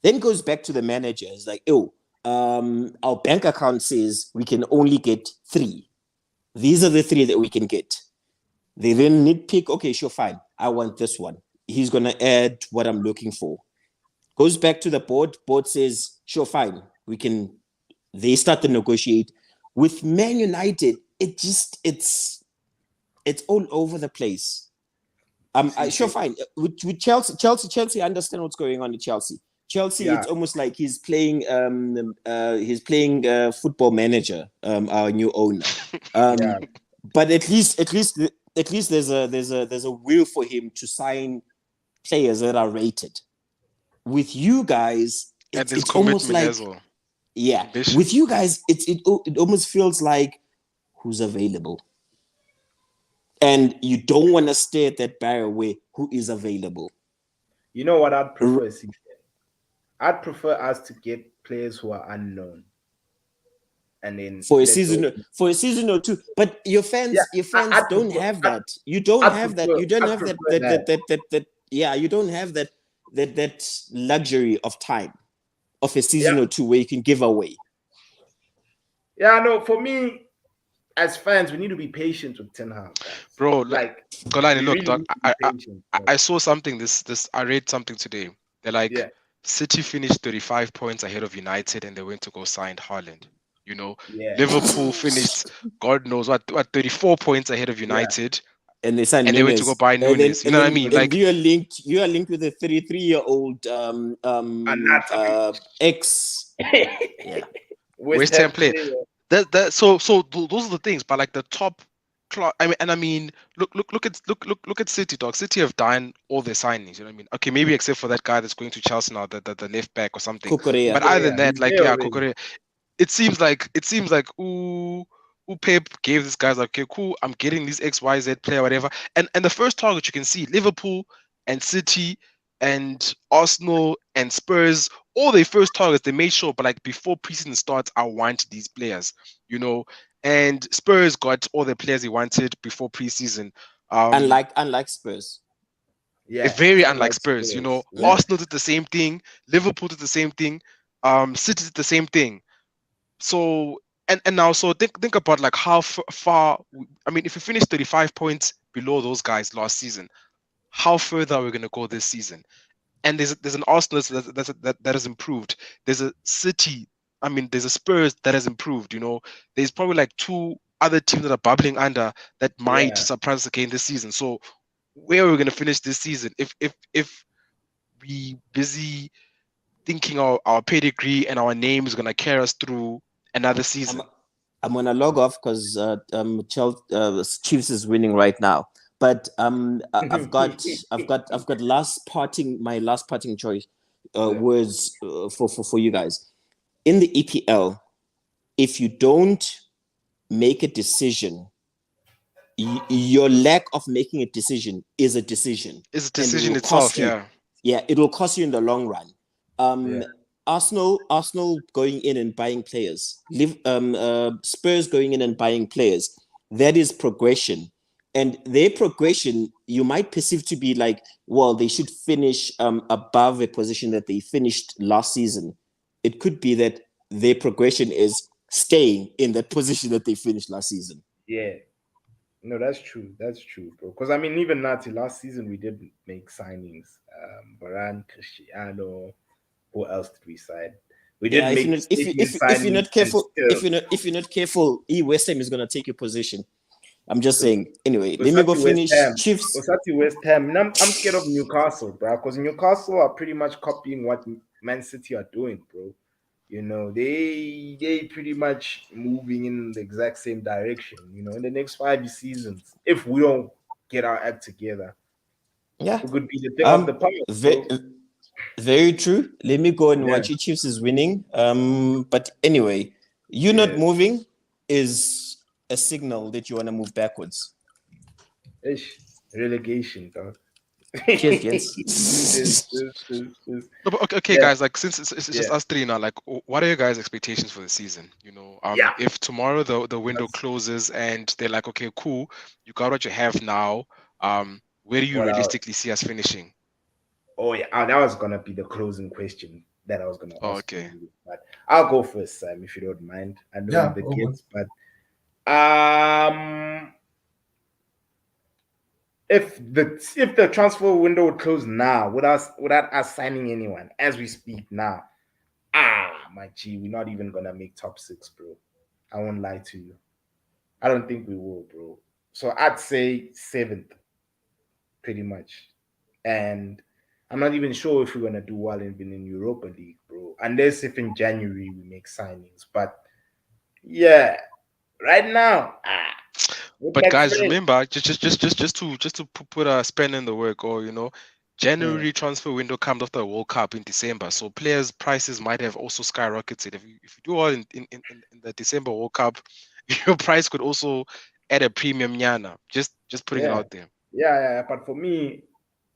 Speaker 4: Then goes back to the manager. It's like, "Yo, our bank account says we can only get 3. These are the 3 that we can get." They then nitpick, "Okay, sure, fine. I want this one. He's going to add what I'm looking for." Goes back to the board. Board says, "Sure, fine. We can." They start to negotiate. With Man United, it's all over the place. Sure, fine. With Chelsea, I understand what's going on with Chelsea. It's almost like he's playing football manager, our new owner. But at least there's a will for him to sign players that are rated. With you guys, it's almost like
Speaker 2: as well.
Speaker 4: Ambition. With you guys, it almost feels like who's available, and you don't want to stay at that barrier where who is available.
Speaker 1: You know what I'd prefer? I'd prefer us to get players who are unknown, and then
Speaker 4: for a season or 2. But your fans don't have that. You don't have that. You don't have that. Yeah, you don't have that luxury of time of a season or 2 where you can give away.
Speaker 1: Yeah, no. For me, as fans, we need to be patient with Ten Hag,
Speaker 2: bro. Like, Golani, look,
Speaker 1: really
Speaker 2: dog. I saw something. I read something today. They're like, City finished 35 points ahead of United, and they went to go sign Haaland. You know,
Speaker 1: Yeah,
Speaker 2: Liverpool finished, God knows what 34 points ahead of
Speaker 1: yeah.
Speaker 2: United,
Speaker 4: And they signed
Speaker 2: and they went to go
Speaker 4: Nunes.
Speaker 2: buy Nunes. You know what I mean? Like,
Speaker 4: You are linked with a 33-year-old
Speaker 1: Anatovic.
Speaker 4: ex. Yeah.
Speaker 1: West
Speaker 2: West Ham
Speaker 1: Ham
Speaker 2: player.
Speaker 1: player.
Speaker 2: Those are the things. But like the top, I mean, look at City, dog. City have done all their signings. You know what I mean? Okay, maybe except for that guy that's going to Chelsea now, the left back or something.
Speaker 4: Kukurea.
Speaker 2: But other than
Speaker 1: Korea,
Speaker 2: that,
Speaker 1: he's
Speaker 2: like,
Speaker 1: there
Speaker 2: yeah,
Speaker 1: already.
Speaker 2: Kokore, it seems like ooh, Pep gave this guys like, okay, cool, I'm getting these XYZ player, whatever. And the first target you can see, Liverpool and City and Arsenal and Spurs, all their first targets, they made sure, but like before preseason starts, I want these players, you know. And Spurs got all the players they wanted before preseason.
Speaker 4: Unlike Spurs.
Speaker 1: Yeah,
Speaker 2: Very unlike
Speaker 1: unlike
Speaker 2: Spurs, you know.
Speaker 1: Spurs. Yeah,
Speaker 2: Arsenal did the same thing, Liverpool did the same thing, City did the same thing. So and now so think about like how far. I mean, if we finish 35 points below those guys last season, how further are we going to go this season? And there's an Arsenal that has improved. There's a City. I mean, there's a Spurs that has improved. You know, there's probably like two other teams that are bubbling under that might
Speaker 1: yeah,
Speaker 2: surprise us again this season. So where are we going to finish this season? If we busy thinking our pedigree and our name is going to carry us through another
Speaker 4: I'm,
Speaker 2: season.
Speaker 4: I'm gonna log off because Chiefs is winning right now. But I've got my last parting choice
Speaker 1: yeah,
Speaker 4: words for you guys in the EPL. If you don't make a decision, your lack of making a decision is a decision,
Speaker 2: It's a
Speaker 4: and it
Speaker 2: decision
Speaker 4: will
Speaker 2: itself,
Speaker 4: cost you.
Speaker 2: yeah.
Speaker 4: Yeah, it will cost you in the long run.
Speaker 1: yeah,
Speaker 4: Arsenal going in and buying players. Spurs going in and buying players. That is progression, and their progression you might perceive to be like, well, they should finish above a position that they finished last season. It could be that their progression is staying in that position that they finished last season.
Speaker 1: yeah. No, that's true. That's true, bro. Because I mean, even Nati last season we did make signings. Varane, Cristiano. Who else did we sign? We
Speaker 4: Yeah,
Speaker 1: did make statement
Speaker 4: if you're
Speaker 1: signings
Speaker 4: not
Speaker 1: and
Speaker 4: careful,
Speaker 1: still
Speaker 4: if you're not careful, West Ham is gonna take your position. I'm just saying. Anyway, let me go
Speaker 1: Osati West
Speaker 4: finish.
Speaker 1: Ham.
Speaker 4: Chiefs.
Speaker 1: Osati West Ham. And I'm scared of Newcastle, bro, because Newcastle are pretty much copying what Man City are doing, bro. You know, they pretty much moving in the exact same direction. You know, in the next 5 seasons, if we don't get our act together,
Speaker 4: Yeah.
Speaker 1: we could be the thing of the past,
Speaker 4: Very,
Speaker 1: bro.
Speaker 4: very true. Let me go and
Speaker 1: Yeah,
Speaker 4: watch your Chiefs is winning. But anyway, you not
Speaker 1: yeah.
Speaker 4: moving is a signal that you want to move backwards.
Speaker 1: Ish. Relegation, dog.
Speaker 4: Cheers, gents.
Speaker 2: No, but okay,
Speaker 1: Yeah,
Speaker 2: guys. Like, since it's just
Speaker 1: yeah,
Speaker 2: us three now, like, what are your guys' expectations for the season? You know,
Speaker 1: yeah.
Speaker 2: if tomorrow the window
Speaker 1: That's
Speaker 2: closes and they're like, okay, cool, you got what you have now. Where do you
Speaker 1: what I.
Speaker 2: realistically see us finishing?
Speaker 1: Oh yeah, that was gonna be the closing question that I was gonna
Speaker 2: Oh,
Speaker 1: ask
Speaker 2: okay.
Speaker 1: you. But I'll go first, Sam, if you don't mind. I know I'm
Speaker 3: Yeah,
Speaker 1: the
Speaker 3: all good.
Speaker 1: kids, but um, if the transfer window would close now without us signing anyone as we speak now, my G, we're not even gonna make top six, bro. I won't lie to you. I don't think we will, bro. So I'd say seventh, pretty much. And I'm not even sure if we're gonna do well even in Europa League, bro. Unless if in January we make signings. But yeah, right now, with
Speaker 2: But
Speaker 1: my
Speaker 2: guys,
Speaker 1: friend,
Speaker 2: remember, just to put a span in the work, or
Speaker 1: mm,
Speaker 2: January transfer window comes after the World Cup in December, so players' prices might have also skyrocketed. If you do well in the December World Cup, your price could also add a premium. Yana, just putting it
Speaker 1: yeah,
Speaker 2: out there.
Speaker 1: yeah. But for me,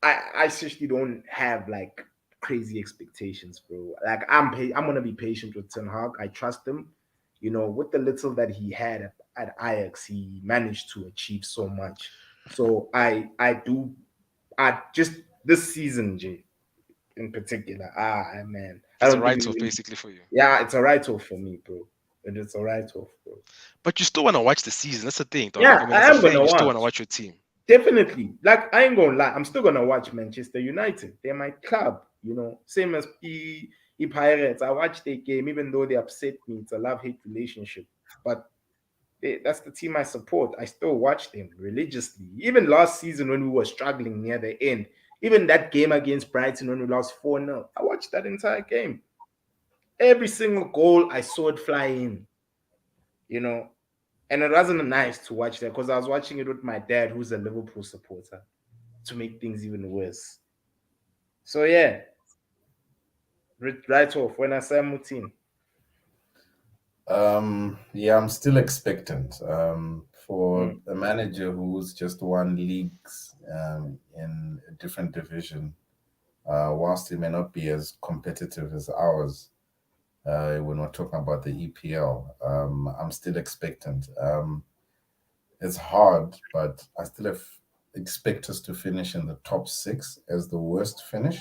Speaker 1: I seriously don't have like crazy expectations, bro. Like I'm gonna be patient with Ten Hag. I trust him. You know, with the little that he had at Ajax, he managed to achieve so much. So I just this season, Jay, in particular. Man, I
Speaker 2: It's a
Speaker 1: don't think we
Speaker 2: write-off
Speaker 1: will.
Speaker 2: basically for you.
Speaker 1: Yeah, it's a write off for me, bro. It's a write off, bro.
Speaker 2: But you still want to watch the season. That's the thing, dog. Like,
Speaker 1: Yeah,
Speaker 2: I mean, as
Speaker 1: I
Speaker 2: a
Speaker 1: am
Speaker 2: fan,
Speaker 1: gonna
Speaker 2: you still want to
Speaker 1: watch.
Speaker 2: watch your team.
Speaker 1: Definitely. Like I ain't gonna lie, I'm still gonna watch Manchester United. They're my club, you know. Same as Pirates. I watch their game, even though they upset me. It's a love-hate relationship. But that's the team I support. I still watch them religiously. Even last season when we were struggling near the end, even that game against Brighton when we lost 4-0, I watched that entire game. Every single goal, I saw it fly in, you know. And it wasn't nice to watch that because I was watching it with my dad, who's a Liverpool supporter, to make things even worse. So, yeah, right off, when I say Mutin.
Speaker 3: Yeah, I'm still expectant. For
Speaker 1: Mm,
Speaker 3: a manager who's just won leagues in a different division, whilst it may not be as competitive as ours, when we're talking about the EPL, I'm still expectant. It's hard, but I still expect us to finish in the top six as the worst finish.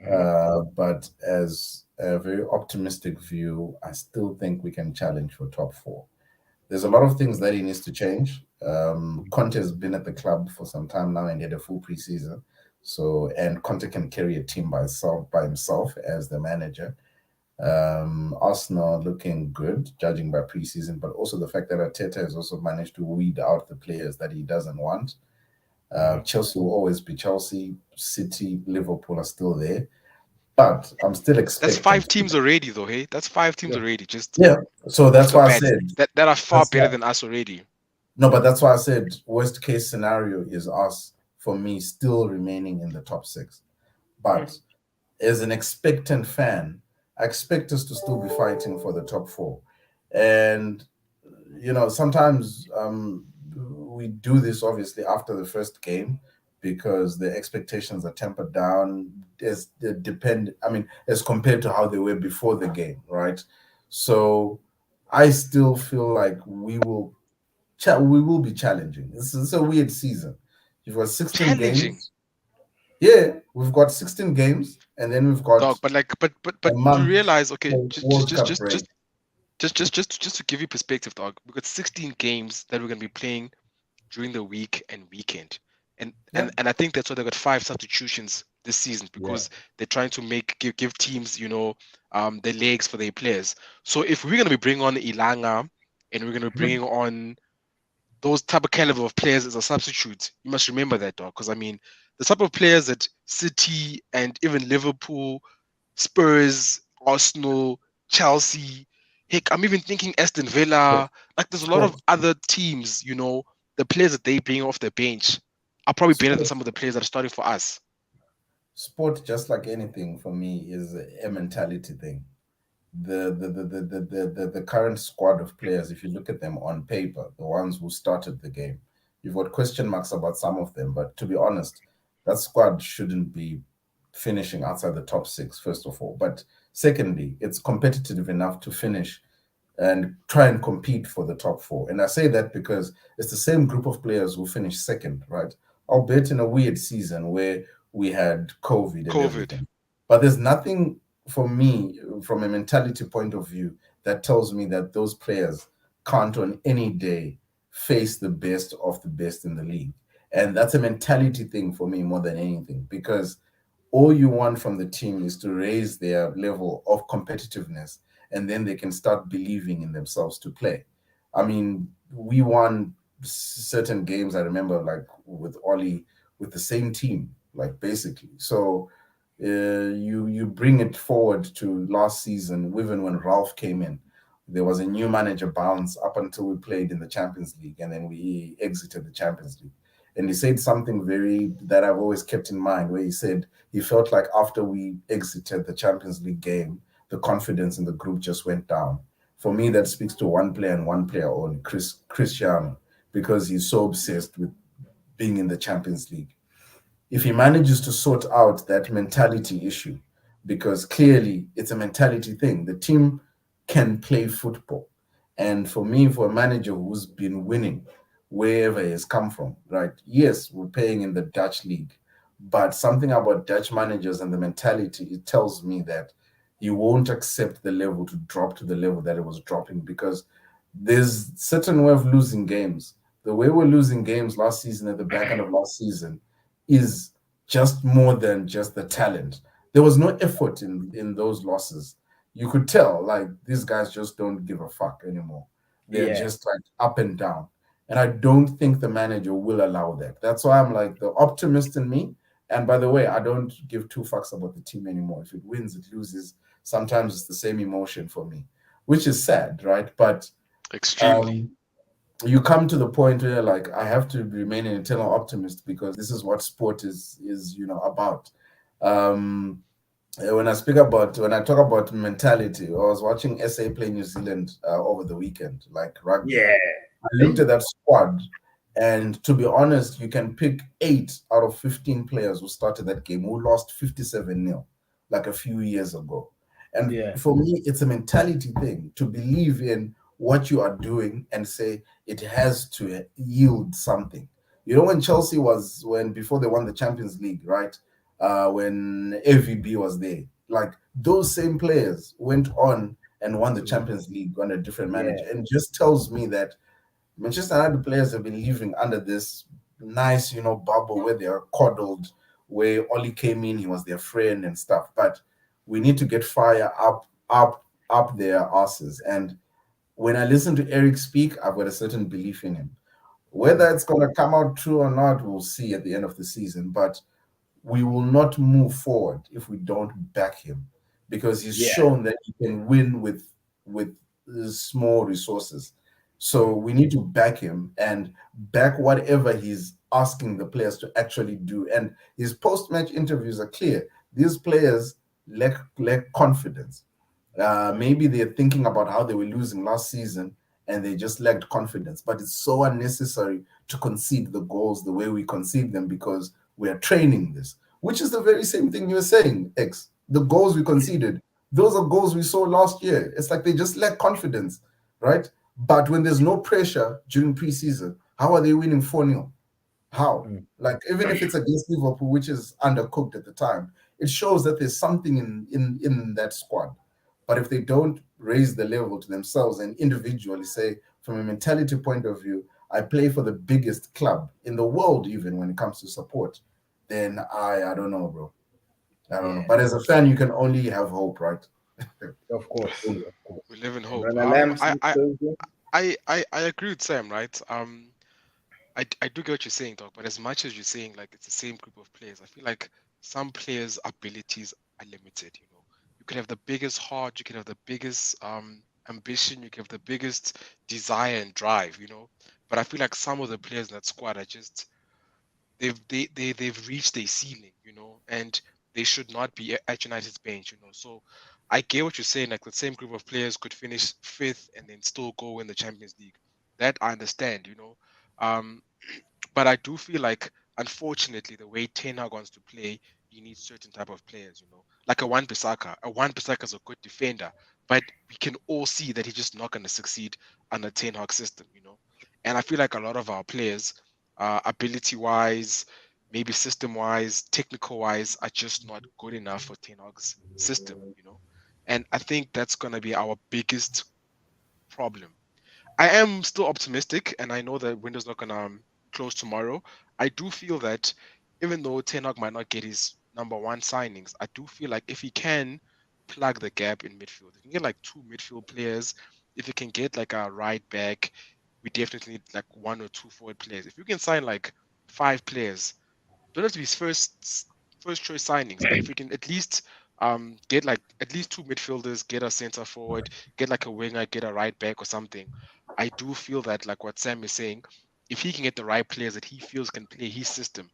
Speaker 1: mhm,
Speaker 3: But as a very optimistic view, I still think we can challenge for top four. There's a lot of things that he needs to change. Conte has been at the club for some time now and he had a full preseason. So, and Conte can carry a team by himself as the manager. Arsenal looking good, judging by preseason, but also the fact that Arteta has also managed to weed out the players that he doesn't want.
Speaker 1: mhm.
Speaker 3: Chelsea will always be Chelsea. City, Liverpool are still there, but I'm still
Speaker 2: That's five
Speaker 3: expectant.
Speaker 2: teams already, though. Hey, that's five teams
Speaker 1: Yeah.
Speaker 2: already. Just
Speaker 3: Yeah, so
Speaker 2: off
Speaker 3: that's
Speaker 2: the
Speaker 3: why I
Speaker 2: bat,
Speaker 3: said
Speaker 2: that are far
Speaker 3: that's
Speaker 2: better
Speaker 3: why
Speaker 2: than us already.
Speaker 3: no, but that's why I said worst case scenario is us for me still remaining in the top six.
Speaker 1: Mm.
Speaker 3: But as an expectant fan, I expect us to still be fighting for the top four. And sometimes we do this obviously after the first game because the expectations are tempered down as they depend. I mean, as compared to how they were before the game, right? So I still feel like we will be challenging. It's a weird season. You've got 16
Speaker 2: Challenging,
Speaker 3: games. Yeah, we've got 16 games, and then we've got
Speaker 2: dog. But like,
Speaker 3: a
Speaker 2: but you
Speaker 3: month
Speaker 2: realize, okay,
Speaker 3: for World Cup break.
Speaker 2: just to give you perspective, dog. We got 16 games that we're gonna be playing during the week and weekend. And
Speaker 3: Yeah,
Speaker 2: I think that's why they got five substitutions this season
Speaker 1: Yeah.
Speaker 2: because they're trying to give teams, the legs for their players. So if we're gonna be bringing on Ilanga and we're gonna be
Speaker 1: Mhm.
Speaker 2: bringing on those type of caliber of players as a substitute, you must remember that, dog. Because I mean, the type of players that City and even Liverpool, Spurs, Arsenal, Chelsea, heck, I'm even thinking Aston
Speaker 3: sport,
Speaker 2: Villa. Like, there's a lot of
Speaker 3: sport,
Speaker 2: other teams, the players that they bring off the bench are probably better than
Speaker 3: sport,
Speaker 2: some of the players that are starting for us.
Speaker 3: sport. Just like anything for me, is a mentality thing. The current squad of players, if you look at them on paper, the ones who started the game, you've got question marks about some of them. But to be honest, that squad shouldn't be finishing outside the top six, first of all. But secondly, it's competitive enough to finish and try and compete for the top four. And I say that because it's the same group of players who finished second, right? Albeit in a weird season where we had COVID and
Speaker 2: COVID.
Speaker 3: everything. But there's nothing for me from a mentality point of view that tells me that those players can't on any day face the best of the best in the league. And that's a mentality thing for me more than anything because all you want from the team is to raise their level of competitiveness and then they can start believing in themselves to play. I mean, we won certain games, I remember, like with Ollie, with the same team, like basically. So you bring it forward to last season, even when Ralph came in. There was a new manager bounce up until we played in the Champions League, and then we exited the Champions League. And he said something very that I've always kept in mind, where he said he felt like after we exited the Champions League game, the confidence in the group just went down. For me, that speaks to one player and one player only, Cristiano, because he's so obsessed with being in the Champions League. If he manages to sort out that mentality issue, because clearly it's a mentality thing, the team can play football. And for me, for a manager who's been winning wherever he has come from, right? Yes, we're playing in the Dutch league, but something about Dutch managers and the mentality, it tells me that he won't accept the level to drop to the level that it was dropping because there's certain way of losing games. The way we're losing games last season at the back end of last season is just more than just the talent. There was no effort in those losses. You could tell like these guys just don't give a fuck anymore. They're
Speaker 1: Yeah.
Speaker 3: just like up and down. And I don't think the manager will allow that. That's why I'm like the optimist in me. And by the way, I don't give two fucks about the team anymore. If it wins, it loses. Sometimes it's the same emotion for me, which is sad, right? But
Speaker 2: Extremely.
Speaker 3: um, you come to the point where like I have to remain an eternal optimist because this is what sport is about. Um, when I talk about mentality, I was watching SA play New Zealand over the weekend, like rugby.
Speaker 1: Yeah.
Speaker 3: I looked at that squad, and to be honest, you can pick 8 out of 15 players who started that game who lost 57-0 like a few years ago. And
Speaker 1: Yeah.
Speaker 3: for me, it's a mentality thing to believe in what you are doing and say it has to yield something. You know, when Chelsea was, when before they won the Champions League, right? When AVB was there, like those same players went on and won the Champions League under a different
Speaker 1: Yeah.
Speaker 3: manager, and just tells me that Manchester United players have been living under this nice, bubble where they are coddled, where Oli came in, he was their friend and stuff. But we need to get fire up their asses. And when I listen to Eric speak, I've got a certain belief in him. Whether it's going to come out true or not, we'll see at the end of the season. But we will not move forward if we don't back him because he's
Speaker 1: Yeah.
Speaker 3: shown that he can win with small resources. So we need to back him and back whatever he's asking the players to actually do. And his post-match interviews are clear. These players lack confidence. Maybe they're thinking about how they were losing last season and they just lacked confidence. But it's so unnecessary to concede the goals the way we concede them because we are training this, which is the very same thing you're saying, X. The goals we conceded, those are goals we saw last year. It's like they just lack confidence, right? But when there's no pressure during preseason, how are they winning 4-0? How?
Speaker 1: Mm.
Speaker 3: Like even if it's against Liverpool, which is undercooked at the time, it shows that there's something in that squad. But if they don't raise the level to themselves and individually say, from a mentality point of view, I play for the biggest club in the world, even when it comes to support, then I don't know, bro. I don't know.
Speaker 1: Yeah.
Speaker 3: But as a fan, you can only have hope, right?
Speaker 1: Of course. Of course.
Speaker 2: We live in
Speaker 1: And
Speaker 2: hope.
Speaker 1: when the lamb sleeps closer.
Speaker 2: I agree with Sam, right? I do get what you're saying, dog, but as much as you're saying like it's the same group of players, I feel like some players' abilities are limited, you know. You can have the biggest heart, you can have the biggest ambition, you can have the biggest desire and drive, you know. But I feel like some of the players in that squad are just they've reached their ceiling, you know, and they should not be at United's bench, you know. So I get what you're saying, like the same group of players could finish fifth and then still go in the Champions League. That I understand, you know. Um, but I do feel like, unfortunately, the way Ten Hag wants to play, you need certain type of players, you know, like a Wan Bissaka. A Wan Bissaka is a good defender, but we can all see that he's just not going to succeed under Ten Hag system, you know. And I feel like a lot of our players, ability-wise, maybe system-wise, technical-wise, are just not good enough for Ten Hag's system, you know. And I think that's going to be our biggest problem. I am still optimistic, and I know that window's not gonna close tomorrow. I do feel that even though Ten Hag might not get his number one signings, I do feel like if he can plug the gap in midfield, if he can get like two midfield players, if he can get like a right back, we definitely need like one or two forward players. If you can sign like five players, don't have to be his first choice signings, but if we can at least get like at least two midfielders, get a center forward, get like a winger, get a right back or something, I do feel that like what Sam is saying, if he can get the right players that he feels can play his system,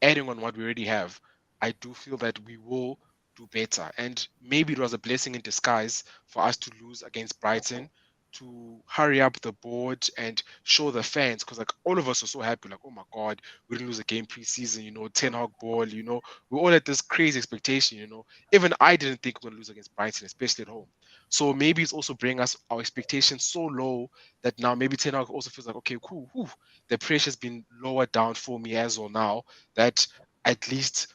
Speaker 2: adding on what we already have, I do feel that we will do better. And maybe it was a blessing in disguise for us to lose against Brighton to hurry up the board and show the fans because like all of us are so happy, like, oh my god, we didn't lose a game preseason, you know, 10 hog ball, you know, we all had this crazy expectation, you know. Even I didn't think we are gonna lose against Brighton, especially at home. So maybe it's also bringing us our expectations so low that now maybe 10 hog also feels like, okay, cool, whew, the pressure's been lowered down for me as well now that at least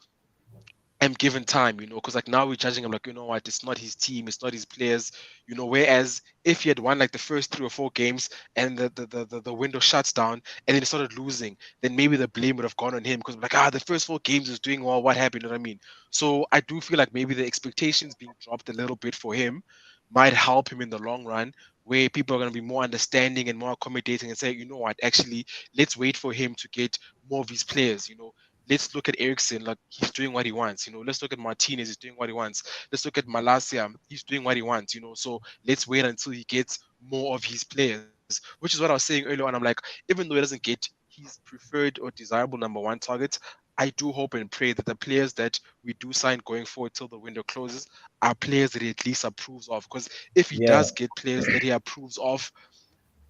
Speaker 2: am given time, because like now we're judging him like, you know what, it's not his team, it's not his players, whereas if he had won like the first 3 or 4 games and the window shuts down and then he started losing, then maybe the blame would have gone on him because like, the first 4 games is doing well, what happened, you know what I mean? So I do feel like maybe the expectations being dropped a little bit for him might help him in the long run, where people are going to be more understanding and more accommodating and say, you know what, actually, let's wait for him to get more of these players. Let's look at Ericsson, like he's doing what he wants. Let's look at Martinez, he's doing what he wants. Let's look at Malasia, he's doing what he wants. So let's wait until he gets more of his players, which is what I was saying earlier on. I'm like, even though he doesn't get his preferred or desirable #1 target, I do hope and pray that the players that we do sign going forward till the window closes are players that he at least approves of. Because if he
Speaker 1: Yeah,
Speaker 2: does get players that he approves of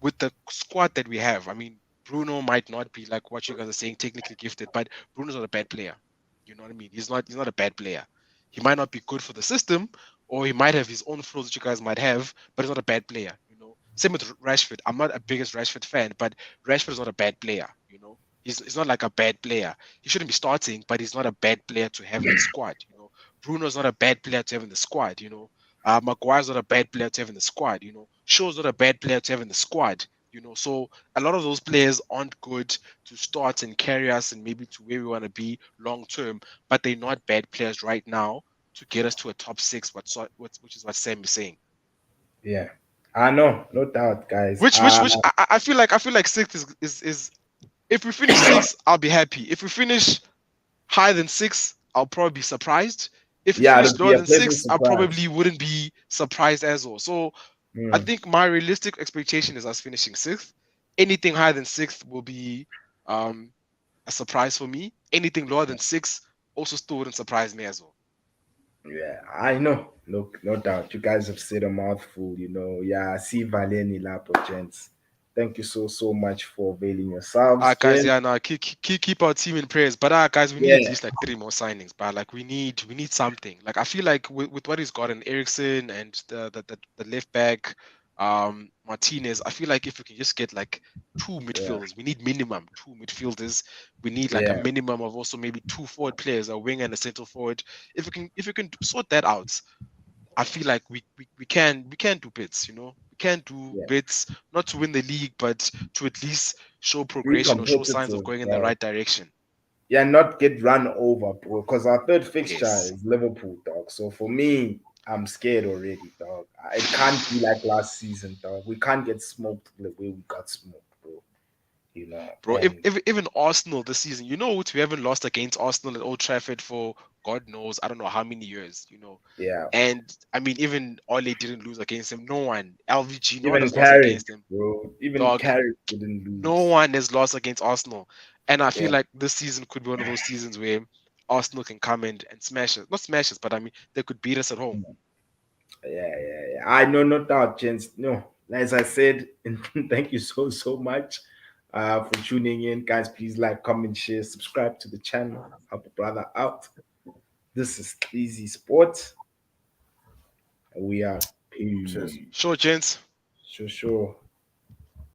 Speaker 2: with the squad that we have, I mean, Bruno might not be like what you guys are saying, technically gifted, but Bruno's not a bad player. You know what I mean? He's not a bad player. He might not be good for the system, or he might have his own flaws that you guys might have, but he's not a bad player. Same with Rashford. I'm not a biggest Rashford fan, but Rashford is not a bad player. He's not like a bad player. He shouldn't be starting, but he's not a bad player to have in the squad. Bruno's not a bad player to have in the squad. Maguire's not a bad player to have in the squad. Shaw's not a bad player to have in the squad. So a lot of those players aren't good to start and carry us and maybe to where we want to be long term, but they're not bad players right now to get us to a top six. Which is what Sam is saying.
Speaker 1: yeah. I know, no doubt, guys.
Speaker 2: Which I feel like sixth is if we finish sixth, I'll be happy. If we finish higher than six, I'll probably be surprised. If we
Speaker 1: Yeah,
Speaker 2: finish
Speaker 1: it'll be
Speaker 2: lower
Speaker 1: a
Speaker 2: than
Speaker 1: pleasant
Speaker 2: six, I
Speaker 1: surprise.
Speaker 2: probably wouldn't be surprised as well. So I
Speaker 1: Mm,
Speaker 2: think my realistic expectation is us finishing sixth. Anything higher than sixth will be um, a surprise for me. Anything lower than six also still wouldn't surprise me as well.
Speaker 1: yeah, I know. No doubt. You guys have said a mouthful, Yeah, see Valeni Lapo, gents. Thank you so much for availing yourselves,
Speaker 2: Guys,
Speaker 1: gents.
Speaker 2: yeah, no, keep our team in prayers. But guys, we need at
Speaker 1: Yeah,
Speaker 2: least like 3 more signings. But like, we need something. Like, I feel like with what he's got in Ericsson and the left back, Martinez. I feel like if we can just get like two
Speaker 1: yeah,
Speaker 2: midfielders, we need minimum 2 midfielders. We need like a
Speaker 1: yeah,
Speaker 2: minimum of also maybe 2 forward players, a wing and a central forward. If we can sort that out, I feel like we can do bits. We can do
Speaker 1: yeah.
Speaker 2: bits, not to win the league, but to at least show
Speaker 1: Be
Speaker 2: progression or show signs of
Speaker 1: competitive,
Speaker 2: going in the
Speaker 1: dog.
Speaker 2: right direction.
Speaker 1: Yeah, not get run over, bro. Because our third fixture
Speaker 2: Yes,
Speaker 1: is Liverpool, dog. So for me, I'm scared already, dog. It can't be like last season, dog. We can't get smoked the way we got smoked, bro.
Speaker 2: bro. If,
Speaker 1: And
Speaker 2: if even Arsenal this season, we haven't lost against Arsenal at Old Trafford for God knows I don't know how many years.
Speaker 1: yeah,
Speaker 2: And I mean, even Ole didn't lose against him. No one, LVG, no one
Speaker 1: even
Speaker 2: has lost
Speaker 1: Carrick,
Speaker 2: against him.
Speaker 1: bro. Even
Speaker 2: Dog,
Speaker 1: Carrick didn't
Speaker 2: no
Speaker 1: lose.
Speaker 2: one has lost against Arsenal. And I feel
Speaker 1: Yeah,
Speaker 2: like this season could be one of those seasons where Arsenal can come in and smash us. Not smash us, but I mean, they could beat us at home.
Speaker 1: yeah. I know, no doubt, gents. No, as I said, and thank you so much for tuning in, guys. Please like, comment, share, subscribe to the channel. Help a brother out. This is Easy Sports. We are
Speaker 3: Cheers.
Speaker 1: peace.
Speaker 2: Sure, gents.
Speaker 1: Sure.